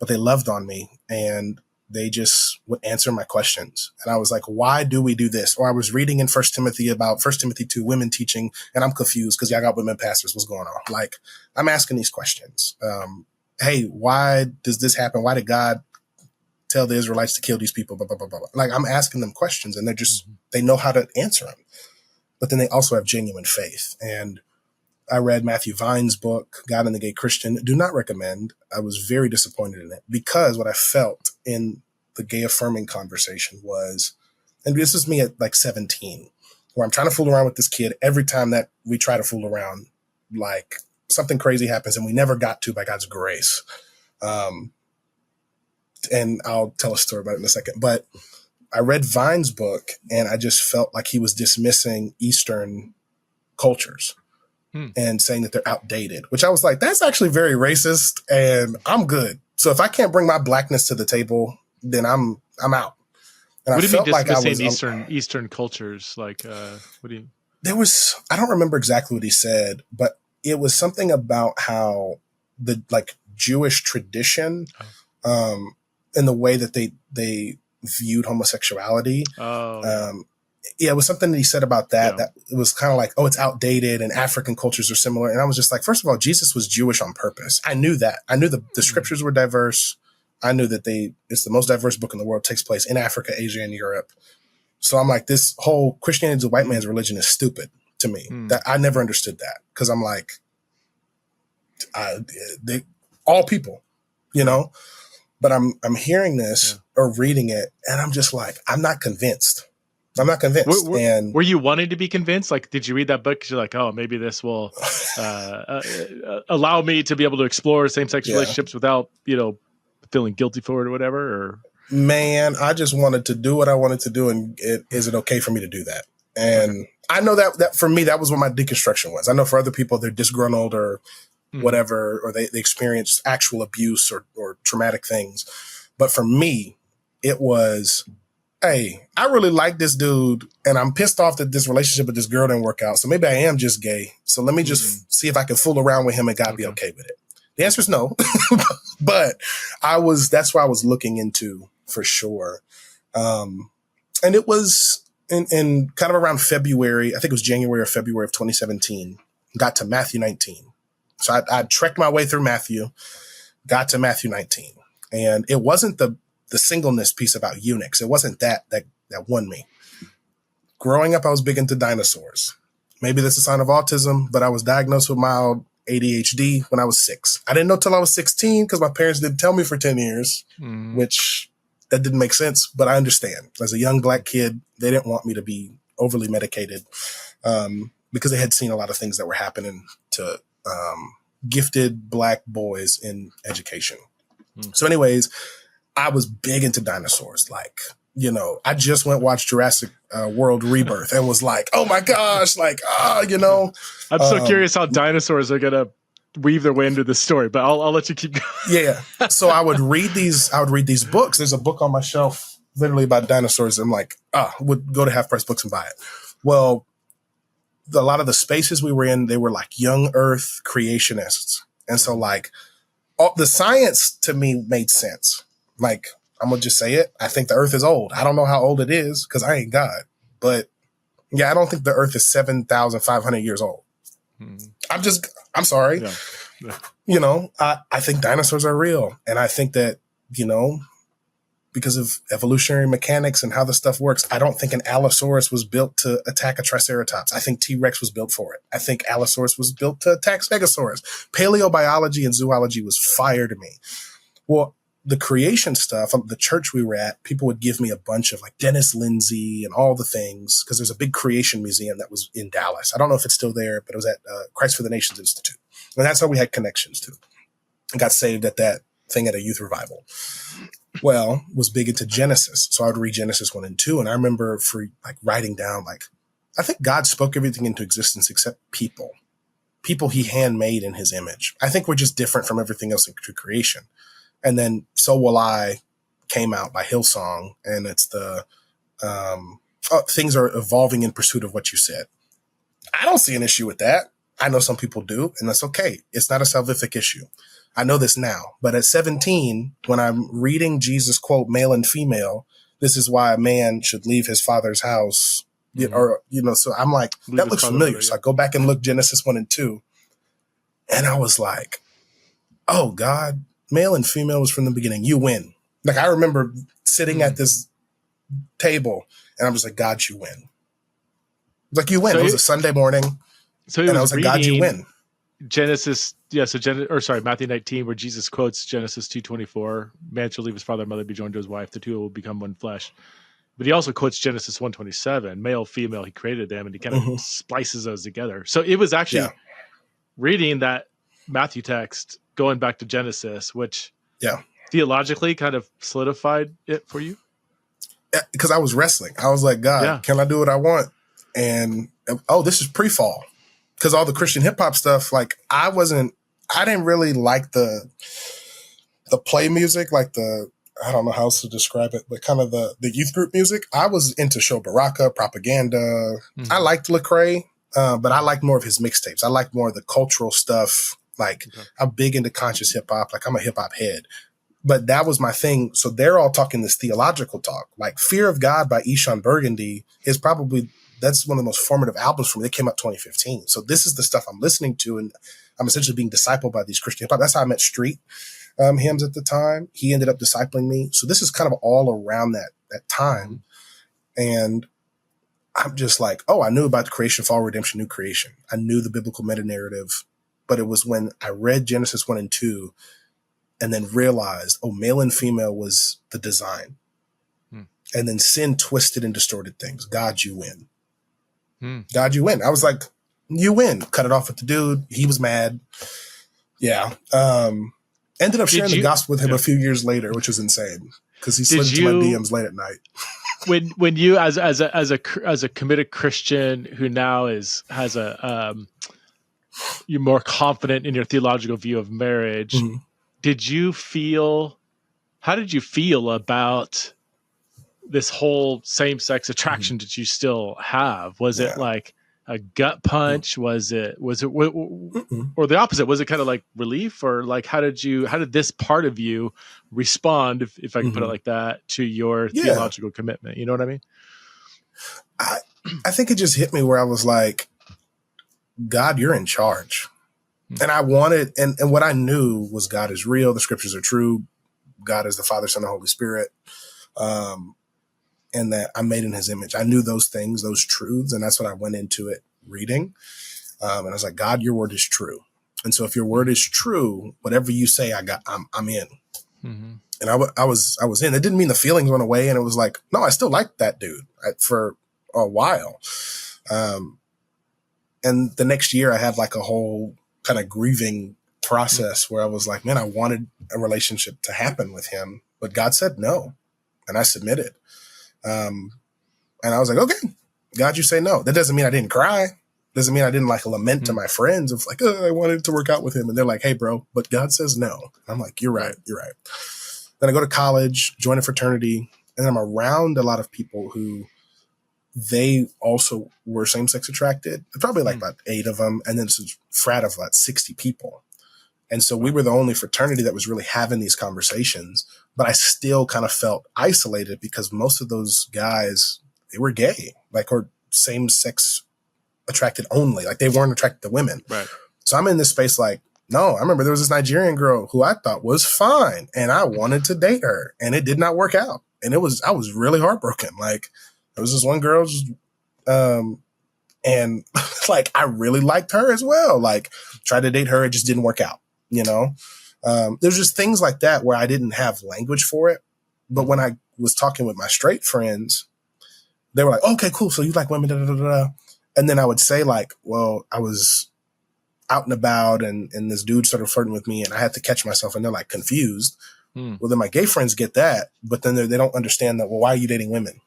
S2: but they loved on me, and they just would answer my questions. And I was like, why do we do this? Or I was reading in 1 Timothy about 1 Timothy 2, women teaching, and I'm confused because y'all got women pastors. What's going on? Like, I'm asking these questions. hey, why does this happen? Why did God tell the Israelites to kill these people? Blah, blah, blah, blah. Like, I'm asking them questions, and they know how to answer them. But then they also have genuine faith. And I read Matthew Vine's book, God and the Gay Christian. Do not recommend. I was very disappointed in it because what I felt in the gay affirming conversation was, and this is me at like 17, where I'm trying to fool around with this kid. Every time that we try to fool around, like something crazy happens and we never got to by God's grace. And I'll tell a story about it in a second. But I read Vine's book and I just felt like he was dismissing Eastern cultures and saying that they're outdated, which I was like, that's actually very racist and I'm good. So if I can't bring my blackness to the table, then I'm out. And
S1: what do you mean dismissing
S2: like
S1: Eastern cultures? Like, what do you?
S2: There was, I don't remember exactly what he said, but it was something about how the like Jewish tradition, in the way that they viewed homosexuality. Yeah, it was something that he said about that, that it was kind of like, oh, it's outdated and African cultures are similar. And I was just like, first of all, Jesus was Jewish on purpose. I knew that. I knew the scriptures were diverse. I knew that it's the most diverse book in the world, takes place in Africa, Asia, and Europe. So I'm like, this whole Christianity is a white man's religion is stupid to me. That I never understood that because I'm like, all people, you know. But I'm hearing this or reading it, and I'm just like, I'm not convinced.
S1: Were you wanting to be convinced? Like, did you read that book because you're like, oh, maybe this will allow me to be able to explore same-sex relationships without, feeling guilty for it or whatever? Or
S2: man, I just wanted to do what I wanted to do, and is it okay for me to do that? And I know that for me, that was what my deconstruction was. I know for other people, they're disgruntled or whatever, or they experience actual abuse or traumatic things. But for me, it was, hey, I really like this dude and I'm pissed off that this relationship with this girl didn't work out. So maybe I am just gay. So let me just see if I can fool around with him and God be okay with it. The answer is no, but that's what I was looking into for sure. And it was in kind of around February, I think it was January or February of 2017, got to Matthew 19. So I trekked my way through Matthew, got to Matthew 19. And it wasn't the singleness piece about eunuchs. It wasn't that won me. Growing up, I was big into dinosaurs. Maybe that's a sign of autism, but I was diagnosed with mild ADHD when I was 6. I didn't know till I was 16 because my parents didn't tell me for 10 years, which that didn't make sense, but I understand. As a young Black kid, they didn't want me to be overly medicated because they had seen a lot of things that were happening to gifted Black boys in education. So anyways, I was big into dinosaurs. Like, I just watched Jurassic World Rebirth and was like, oh my gosh, like,
S1: I'm so curious how dinosaurs are going to weave their way into the story, but I'll let you keep going.
S2: Yeah. So I would read these books. There's a book on my shelf literally about dinosaurs. I'm like, would go to Half Price Books and buy it. Well, a lot of the spaces we were in, they were like young earth creationists. And so like the science to me made sense. Like, I'm going to just say it. I think the earth is old. I don't know how old it is because I ain't God. But yeah, I don't think the earth is 7,500 years old. I'm sorry. Yeah. I think dinosaurs are real. And I think that, because of evolutionary mechanics and how the stuff works, I don't think an Allosaurus was built to attack a Triceratops. I think T-Rex was built for it. I think Allosaurus was built to attack Stegosaurus. Paleobiology and zoology was fire to me. Well, the creation stuff, the church we were at, people would give me a bunch of like Dennis Lindsay and all the things because there's a big creation museum that was in Dallas. I don't know if it's still there, but it was at Christ for the Nations Institute. And that's how we had connections to. I got saved at that thing at a youth revival. Well, was big into Genesis. So I would read Genesis 1 and 2. And I remember for like writing down, like, I think God spoke everything into existence except people. People he handmade in his image. I think we're just different from everything else in creation. And then So Will I came out by Hillsong. And it's the things are evolving in pursuit of what you said. I don't see an issue with that. I know some people do, and that's okay. It's not a salvific issue. I know this now, but at 17, when I'm reading Jesus quote, male and female, this is why a man should leave his father's house, so I'm like, that looks familiar. So I go back and look Genesis 1 and 2. And I was like, oh God, male and female was from the beginning. You win. Like I remember sitting at this table and I'm just like, God, you win. Like you win. So it was a Sunday morning.
S1: So
S2: and I was like, God, you win.
S1: Genesis, Matthew 19, where Jesus quotes Genesis 2:24, man shall leave his father and mother, be joined to his wife, the two will become one flesh. But he also quotes Genesis 1:27, male, female, he created them, and he kind of splices those together. So it was actually reading that Matthew text, going back to Genesis, which theologically kind of solidified it for you?
S2: Because I was wrestling. I was like, God, can I do what I want? And, this is pre-fall. Because all the Christian hip hop stuff, like I didn't really like the play music, like I don't know how else to describe it, but kind of the youth group music. I was into Joubert, Propaganda. I liked Lecrae, but I liked more of his mixtapes. I liked more of the cultural stuff. Like I'm big into conscious hip hop. Like I'm a hip hop head. But that was my thing. So they're all talking this theological talk. Like Fear of God by Eshon Burgundy is probably, that's one of the most formative albums for me. They came out 2015. So this is the stuff I'm listening to. And I'm essentially being discipled by these Christian hip hop. That's how I met Street hymns at the time. He ended up discipling me. So this is kind of all around that time. And I'm just like, I knew about the creation, fall, redemption, new creation. I knew the biblical meta narrative, but it was when I read Genesis 1 and 2 and then realized, male and female was the design. And then sin twisted and distorted things. God, you win. God, you win. I was like, you win. Cut it off with the dude. He was mad. Yeah. Ended up sharing the gospel with him a few years later, which was insane because he slid into my DMs late at night.
S1: when you as a committed Christian who now has you're more confident in your theological view of marriage, how did you feel about this whole same-sex attraction that you still have? Was it like a gut punch? Was it or the opposite? Was it kind of like relief, or like how did this part of you respond, if I can put it like that, to your theological commitment? You know what I mean?
S2: I think it just hit me where I was like, God, you're in charge. And I wanted, and what I knew was God is real. The scriptures are true. God is the Father, Son, and Holy Spirit. And that I'm made in his image. I knew those things, those truths. And that's what I went into it reading. And I was like, God, your word is true. And so if your word is true, whatever you say, I'm in. And I was in. It didn't mean the feelings went away. And it was like, no, I still like that dude for a while. And the next year I had like a whole kind of grieving process where I was like, man, I wanted a relationship to happen with him, but God said no. And I submitted. And I was like, okay, God, you say no. That doesn't mean I didn't cry. Doesn't mean I didn't like lament to my friends of like, I wanted to work out with him. And they're like, hey, bro, but God says no. And I'm like, you're right. You're right. Then I go to college, join a fraternity, and I'm around a lot of people who they also were same-sex attracted. Probably like about 8 of them. And then it's a frat of about 60 people. And so we were the only fraternity that was really having these conversations, but I still kind of felt isolated because most of those guys, they were gay, like, or same-sex attracted only. Like they weren't attracted to women.
S1: Right.
S2: So I'm in this space like, no, I remember there was this Nigerian girl who I thought was fine and I wanted to date her and it did not work out. And I was really heartbroken. Like there was this one girl, and like, I really liked her as well. Like tried to date her. It just didn't work out. There's just things like that where I didn't have language for it. But when I was talking with my straight friends, they were like, okay, cool. So you like women, da, da, da, da. And then I would say like, well, I was out and about and this dude started flirting with me and I had to catch myself and they're like confused. Well, then my gay friends get that, but then they don't understand that. Well, why are you dating women?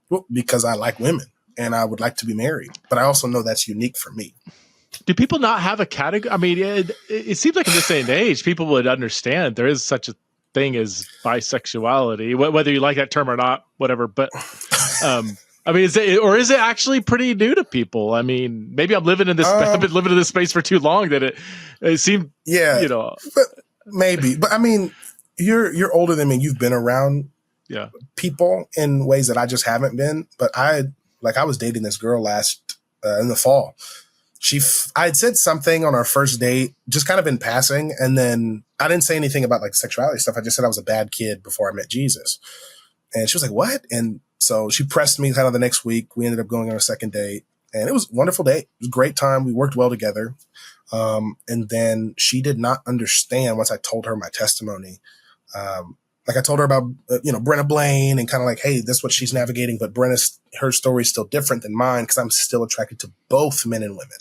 S2: Well, because I like women and I would like to be married, but I also know that's unique for me.
S1: Do people not have a category? I mean, it seems like in this day and age, people would understand there is such a thing as bisexuality, whether you like that term or not, whatever. But I mean, is it actually pretty new to people? I mean, maybe I'm living in this. I've been living in this space for too long that it seemed. Yeah,
S2: but maybe. But I mean, you're older than me. You've been around people in ways that I just haven't been. But I was dating this girl in the fall. I had said something on our first date, just kind of in passing. And then I didn't say anything about like sexuality stuff. I just said I was a bad kid before I met Jesus. And she was like, what? And so she pressed me kind of the next week. We ended up going on a second date, and it was a wonderful date. It was a great time. We worked well together. And then she did not understand once I told her my testimony. Like I told her about, Brenna Blaine and kind of like, hey, that's what she's navigating. But her story is still different than mine because I'm still attracted to both men and women.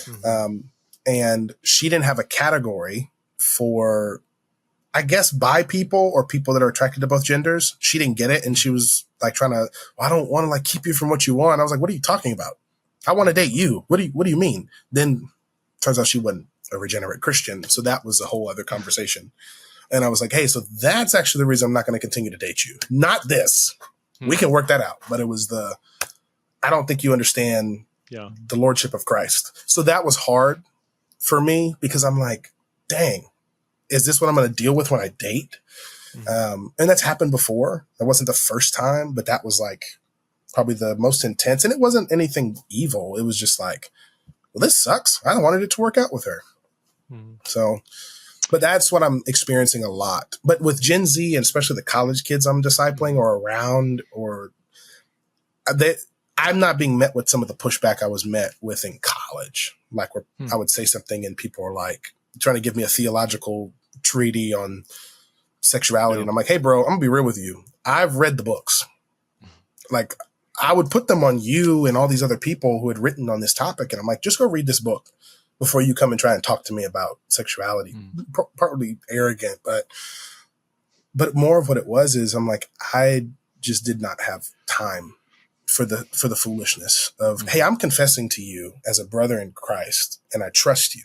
S2: Mm-hmm. And she didn't have a category for, I guess, bi people or people that are attracted to both genders. She didn't get it. And she was like trying to, well, I don't want to like keep you from what you want. I was like, what are you talking about? I want to date you. What do you mean? Then turns out she wasn't a regenerate Christian. So that was a whole other conversation. And I was like, hey, so that's actually the reason I'm not going to continue to date you. Not this. We can work that out. But it was I don't think you understand the lordship of Christ. So that was hard for me because I'm like, dang, is this what I'm going to deal with when I date? Mm-hmm. And that's happened before. That wasn't the first time, but that was like probably the most intense. And it wasn't anything evil. It was just like, well, this sucks. I wanted it to work out with her. Mm-hmm. So... But that's what I'm experiencing a lot. But with Gen Z, and especially the college kids I'm discipling or around, I'm not being met with some of the pushback I was met with in college. Like where I would say something and people are like trying to give me a theological treatise on sexuality. Yeah. And I'm like, hey, bro, I'm going to be real with you. I've read the books. Like I would put them on you and all these other people who had written on this topic. And I'm like, just go read this book before you come and try and talk to me about sexuality. Partly arrogant, but more of what it was is I'm like, I just did not have time for the foolishness of, hey, I'm confessing to you as a brother in Christ and I trust you.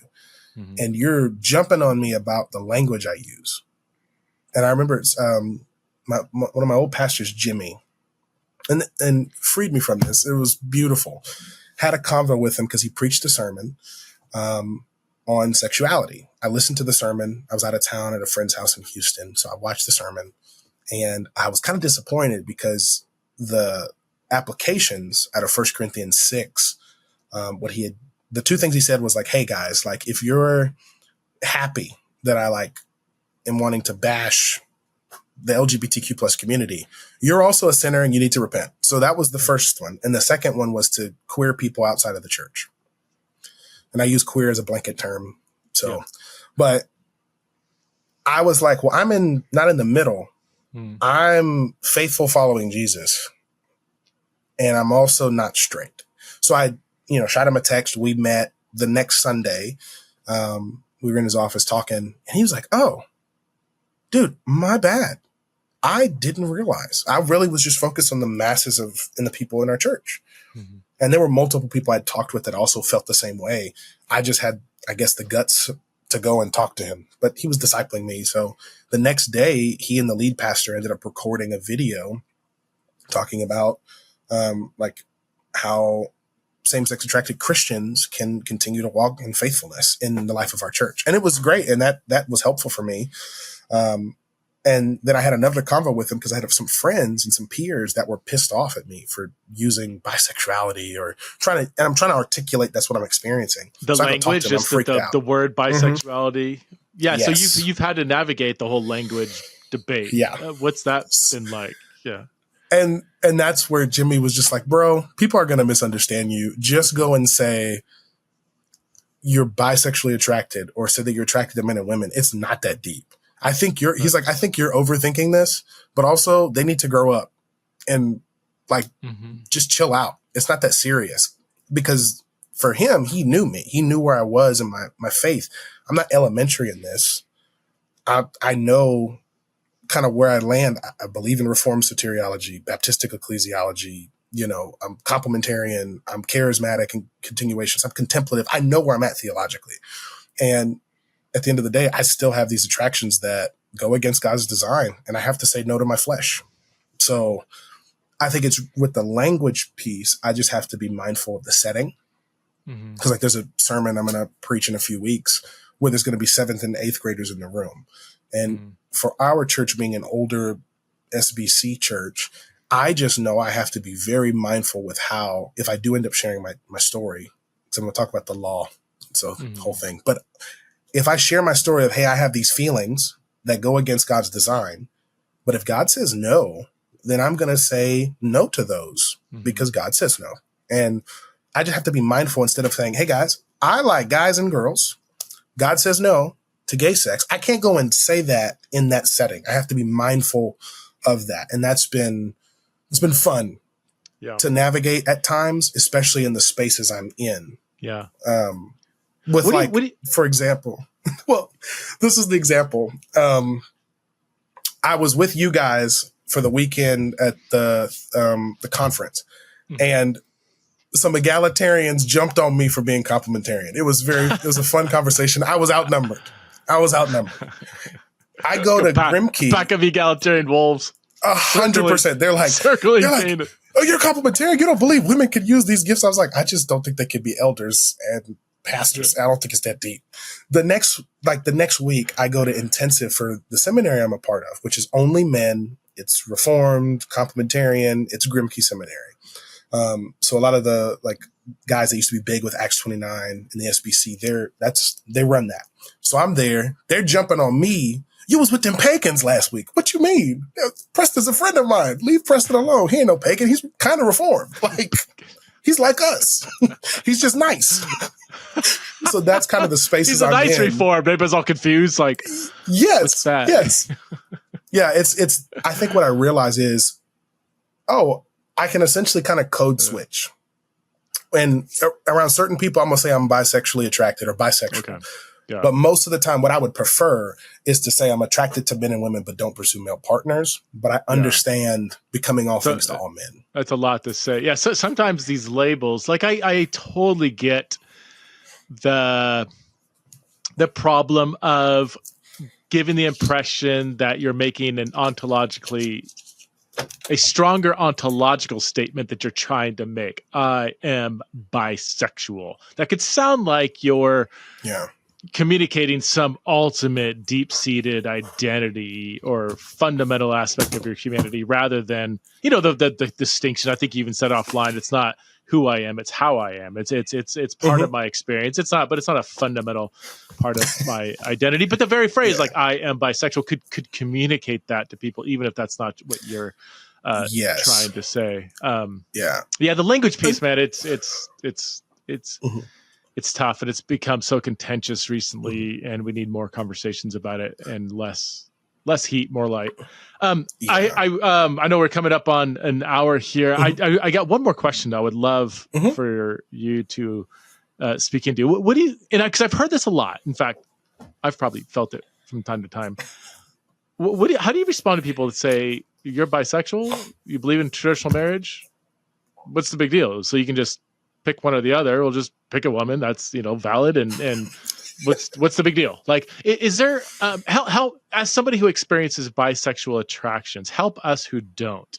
S2: Mm-hmm. And you're jumping on me about the language I use. And I remember it's one of my old pastors, Jimmy, and freed me from this. It was beautiful. Had a convo with him because he preached a sermon on sexuality. I listened to the sermon. I was out of town at a friend's house in Houston. So I watched the sermon and I was kind of disappointed because the applications out of 1 Corinthians 6, the two things he said was like, hey guys, like if you're happy that I like am wanting to bash the LGBTQ plus community, you're also a sinner and you need to repent. So that was the first one. And the second one was to queer people outside of the church. And I use queer as a blanket term. So, but I was like, well, I'm not in the middle. I'm faithful following Jesus. And I'm also not straight. So I, shot him a text. We met the next Sunday. We were in his office talking and he was like, oh, dude, my bad. I didn't realize. I really was just focused on the masses and the people in our church. Mm-hmm. And there were multiple people I'd talked with that also felt the same way. I just had, I guess, the guts to go and talk to him. But he was discipling me. So the next day, he and the lead pastor ended up recording a video talking about like how same-sex attracted Christians can continue to walk in faithfulness in the life of our church. And it was great. And that was helpful for me. And then I had another convo with him because I had some friends and some peers that were pissed off at me for using bisexuality or and I'm trying to articulate that's what I'm experiencing.
S1: The language, just the word bisexuality. Mm-hmm. Yeah. Yes. So you've had to navigate the whole language debate. Yeah. What's that been like? Yeah.
S2: And that's where Jimmy was just like, bro, people are going to misunderstand you. Just go and say you're bisexually attracted or say that you're attracted to men and women. It's not that deep. He's like, I think you're overthinking this, but also they need to grow up and like, just chill out. It's not that serious because for him, he knew me. He knew where I was in my faith. I'm not elementary in this. I know kind of where I land. I believe in Reformed soteriology, Baptistic ecclesiology. I'm complementarian. I'm charismatic and continuationist. I'm contemplative. I know where I'm at theologically. And at the end of the day, I still have these attractions that go against God's design, and I have to say no to my flesh. So I think it's with the language piece, I just have to be mindful of the setting. Because like there's a sermon I'm going to preach in a few weeks where there's going to be 7th and 8th graders in the room. And for our church being an older SBC church, I just know I have to be very mindful with how, if I do end up sharing my story, because I'm going to talk about the law. So the whole thing. But if I share my story of, hey, I have these feelings that go against God's design, but if God says no, then I'm going to say no to those because God says no. And I just have to be mindful instead of saying, hey, guys, I like guys and girls. God says no to gay sex. I can't go and say that in that setting. I have to be mindful of that. And it's been fun to navigate at times, especially in the spaces I'm in.
S1: Yeah.
S2: For example, well, this is the example. I was with you guys for the weekend at the conference, and some egalitarians jumped on me for being complementarian. It was a fun conversation. I was outnumbered. I go to Grimké.
S1: Pack of egalitarian wolves.
S2: 100%. They're like, oh, you're complementarian. You don't believe women could use these gifts. I was like, I just don't think they could be elders and pastors. I don't think it's that deep. The next week, I go to intensive for the seminary I'm a part of, which is only men. It's Reformed, complementarian. It's Grimké Seminary. So a lot of the guys that used to be big with Acts 29 and the SBC, they run that. So I'm there. They're jumping on me. You was with them pagans last week. What you mean? Preston's a friend of mine. Leave Preston alone. He ain't no pagan. He's kind of Reformed. He's like us. He's just nice. So that's kind of the spaces I'm in.
S1: He's a nice Reformed. Everybody's all confused.
S2: Yes.
S1: What's that?
S2: Yes. Yeah. It's, I think what I realize is, I can essentially kind of code switch. And around certain people, I'm going to say I'm bisexually attracted or bisexual. Okay. Yeah. But most of the time, what I would prefer is to say I'm attracted to men and women, but don't pursue male partners. But I understand becoming all things to all men.
S1: That's a lot to say. Yeah. So sometimes these labels, I totally get the problem of giving the impression that you're making a stronger ontological statement that you're trying to make. I am bisexual. That could sound like you're communicating some ultimate deep-seated identity or fundamental aspect of your humanity rather than, the distinction. I think you even said offline, it's not who I am, it's how I am. It's part of my experience. It's not a fundamental part of my identity. But the very phrase I am bisexual could communicate that to people, even if that's not what you're trying to say. The language piece, man, it's tough, and it's become so contentious recently, and we need more conversations about it and less heat, more light. I know we're coming up on an hour here. I got one more question I would love for you to speak into. What do you, because I've heard this a lot. In fact, I've probably felt it from time to time. How do you respond to people that say you're bisexual? You believe in traditional marriage? What's the big deal? So you can just pick one or the other. We'll just pick a woman. That's valid. And what's the big deal? Is there help as somebody who experiences bisexual attractions? Help us who don't.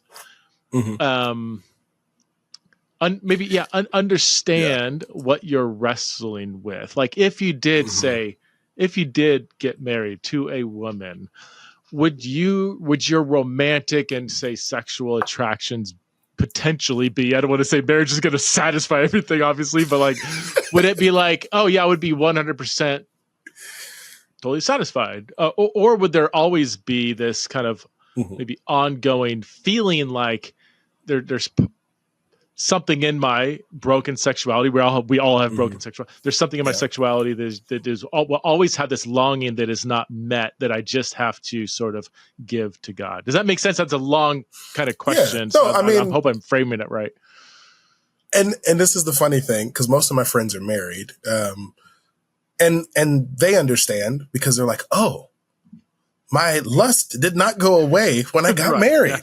S1: Understand what you're wrestling with. If you did if you did get married to a woman, would your romantic and say sexual attractions potentially be, I don't want to say marriage is going to satisfy everything, obviously, but would it be I would be 100% totally satisfied? Or would there always be this kind of maybe ongoing feeling like there's something in my broken sexuality? We all have broken sexuality. There's something in my sexuality will always have this longing that is not met, that I just have to sort of give to God. Does that make sense? That's a long kind of question.
S2: Yeah. No,
S1: I hope I'm framing it right.
S2: And this is the funny thing, because most of my friends are married, and they understand, because they're like, oh, my lust did not go away when I got married.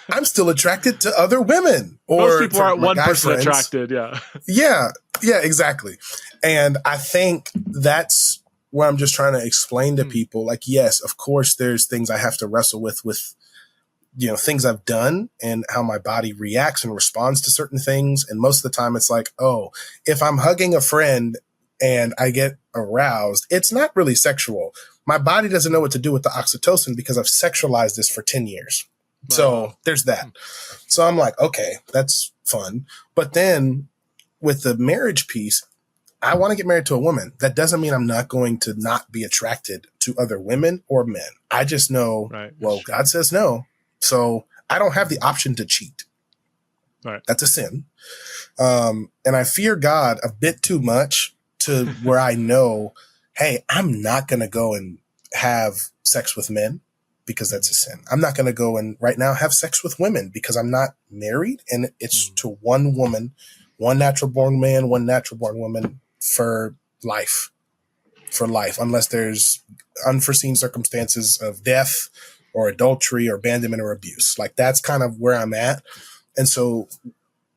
S2: I'm still attracted to other women. Or
S1: most people aren't one person attracted.
S2: Yeah, exactly. And I think that's where I'm just trying to explain to people, yes, of course, there's things I have to wrestle with things I've done and how my body reacts and responds to certain things. And most of the time it's if I'm hugging a friend and I get aroused, it's not really sexual. My body doesn't know what to do with the oxytocin because I've sexualized this for 10 years. Wow. So there's that. So I'm like, okay, that's fun. But then with the marriage piece, I want to get married to a woman. That doesn't mean I'm not going to not be attracted to other women or men. I just know, well, God says no. So I don't have the option to cheat.
S1: Right.
S2: That's a sin. And I fear God a bit too much to where I know, hey, I'm not going to go and have sex with men because that's a sin. I'm not going to go and right now have sex with women because I'm not married. And it's to one woman, one natural born man, one natural born woman for life, unless there's unforeseen circumstances of death or adultery or abandonment or abuse. Like that's kind of where I'm at. And so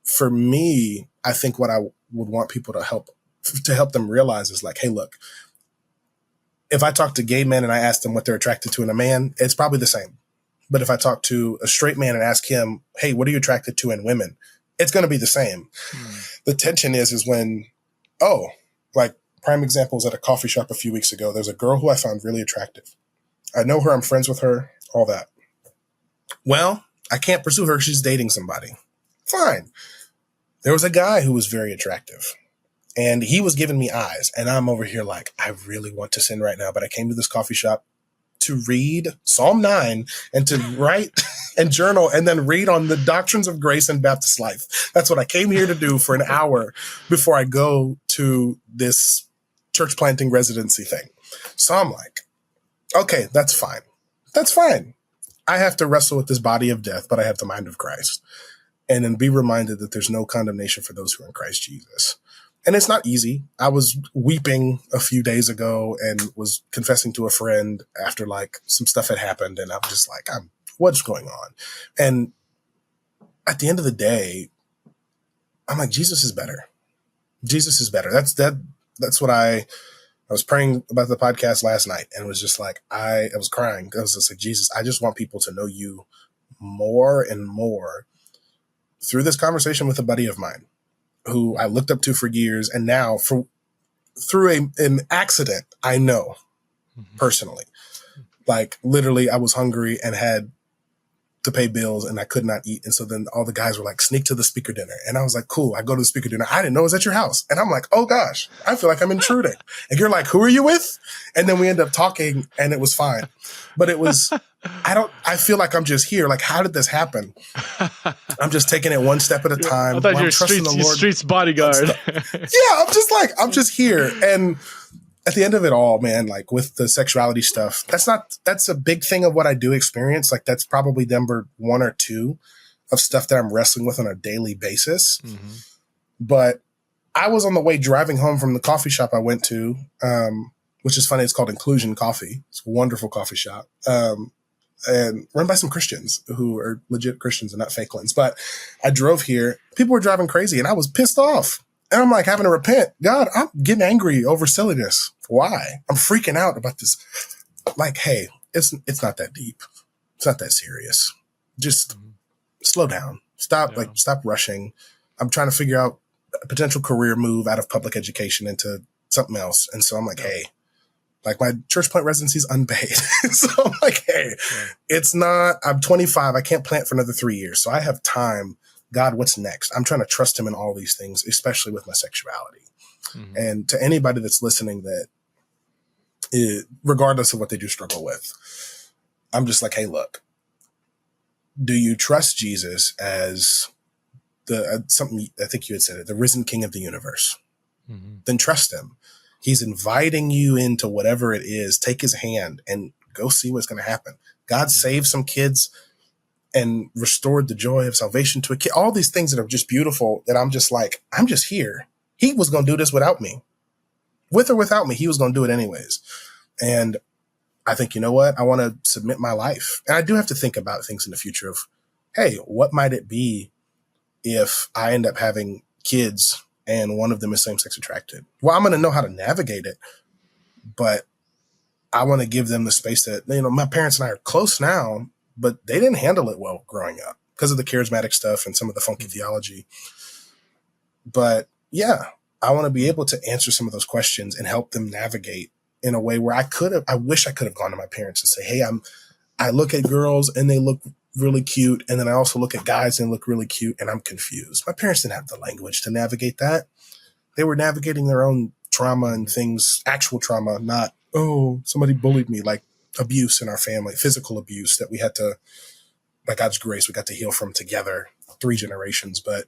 S2: for me, I think what I would want people to help them realize is like, hey, look, if I talk to gay men and I ask them what they're attracted to in a man, it's probably the same. But if I talk to a straight man and ask him, hey, what are you attracted to in women? It's going to be the same. The tension is when, like prime examples at a coffee shop a few weeks ago, there's a girl who I found really attractive. I know her, I'm friends with her, all that. Well, I can't pursue her. She's dating somebody. Fine. There was a guy who was very attractive and he was giving me eyes and I'm over here like, I really want to sin right now, but I came to this coffee shop to read Psalm 9 and to write and journal and then read on the doctrines of grace and Baptist life. That's what I came here to do for an hour before I go to this church planting residency thing. So I'm like, okay, that's fine. That's fine. I have to wrestle with this body of death, but I have the mind of Christ. And then be reminded that there's no condemnation for those who are in Christ Jesus. And it's not easy. I was weeping a few days ago and was confessing to a friend after like some stuff had happened. And I'm just like, what's going on? And at the end of the day, I'm like, Jesus is better. Jesus is better. That's what I was praying about the podcast last night and was just like, I was crying. I was just like, Jesus, I just want people to know you more and more through this conversation with a buddy of mine who I looked up to for years. And now through an accident, I know personally, like literally I was hungry and had to pay bills and I could not eat. And so then all the guys were like, sneak to the speaker dinner. And I was like, cool. I go to the speaker dinner. I didn't know it was at your house. And I'm like, oh gosh, I feel like I'm intruding. And you're like, who are you with? And then we end up talking and it was fine. But it was, I feel like I'm just here. Like, how did this happen? I'm just taking it one step at a time.
S1: I thought you were streets bodyguard.
S2: Yeah. I'm just here. And at the end of it all, man, like with the sexuality stuff, that's a big thing of what I do experience. Like that's probably number 1 or 2 of stuff that I'm wrestling with on a daily basis. Mm-hmm. But I was on the way driving home from the coffee shop I went to, which is funny. It's called Inclusion Coffee. It's a wonderful coffee shop. And run by some Christians who are legit Christians and not fake ones. But I drove here. People were driving crazy and I was pissed off. And I'm like having to repent. God, I'm getting angry over silliness. Why? I'm freaking out about this. Like, hey, it's not that deep. It's not that serious. Just slow down. Stop rushing. I'm trying to figure out a potential career move out of public education into something else. And so I'm like, hey, like my church plant residency is unpaid. So I'm like, hey, I'm 25. I can't plant for another 3 years. So I have time. God, what's next? I'm trying to trust him in all these things, especially with my sexuality. Mm-hmm. And to anybody that's listening regardless of what they do struggle with, I'm just like, hey, look, do you trust Jesus as something I think you had said it, the risen King of the universe? Mm-hmm. Then trust him. He's inviting you into whatever it is. Take his hand and go see what's going to happen. God saved some kids and restored the joy of salvation to a kid. All these things that are just beautiful that I'm just like, I'm just here. He was going to do this without me. With or without me, he was going to do it anyways. And I think, you know what? I want to submit my life. And I do have to think about things in the future of, hey, what might it be if I end up having kids and one of them is same-sex attracted? Well, I'm going to know how to navigate it, but I want to give them the space that, my parents and I are close now, but they didn't handle it well growing up because of the charismatic stuff and some of the funky theology. But yeah, I want to be able to answer some of those questions and help them navigate in a way where I wish I could have gone to my parents and say, hey, I look at girls and they look really cute. And then I also look at guys and look really cute and I'm confused. My parents didn't have the language to navigate that. they were navigating their own trauma and things, actual trauma, not, oh, somebody bullied me, like abuse in our family, physical abuse that we had to, by God's grace, we got to heal from together, 3 generations. But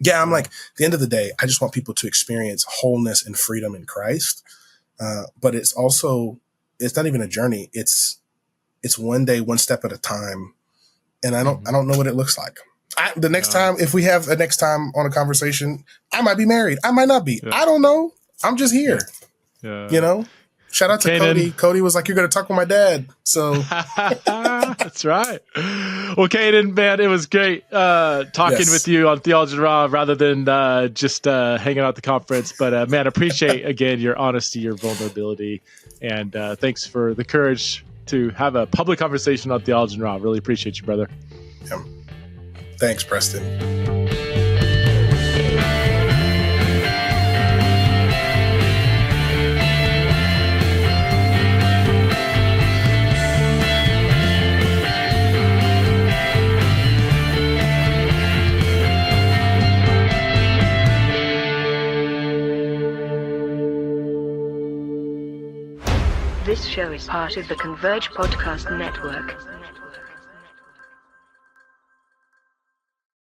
S2: yeah, I'm like, at the end of the day, I just want people to experience wholeness and freedom in Christ. But it's also, it's not even a journey. It's one day, one step at a time. And I don't know what it looks like. The next time, if we have a next time on a conversation, I might be married. I might not be. I don't know. I'm just here. You know? Shout out to
S1: Kainan.
S2: Cody. Cody was like, you're going to talk with my dad. So
S1: that's right. Well, Kainan, man, it was great talking with you on Theology Raw rather than just hanging out at the conference. But man, appreciate again your honesty, your vulnerability, and thanks for the courage to have a public conversation on Theology Raw. Really appreciate you, brother.
S2: Yeah. Thanks, Preston.
S3: This show is part of the Converge Podcast Network.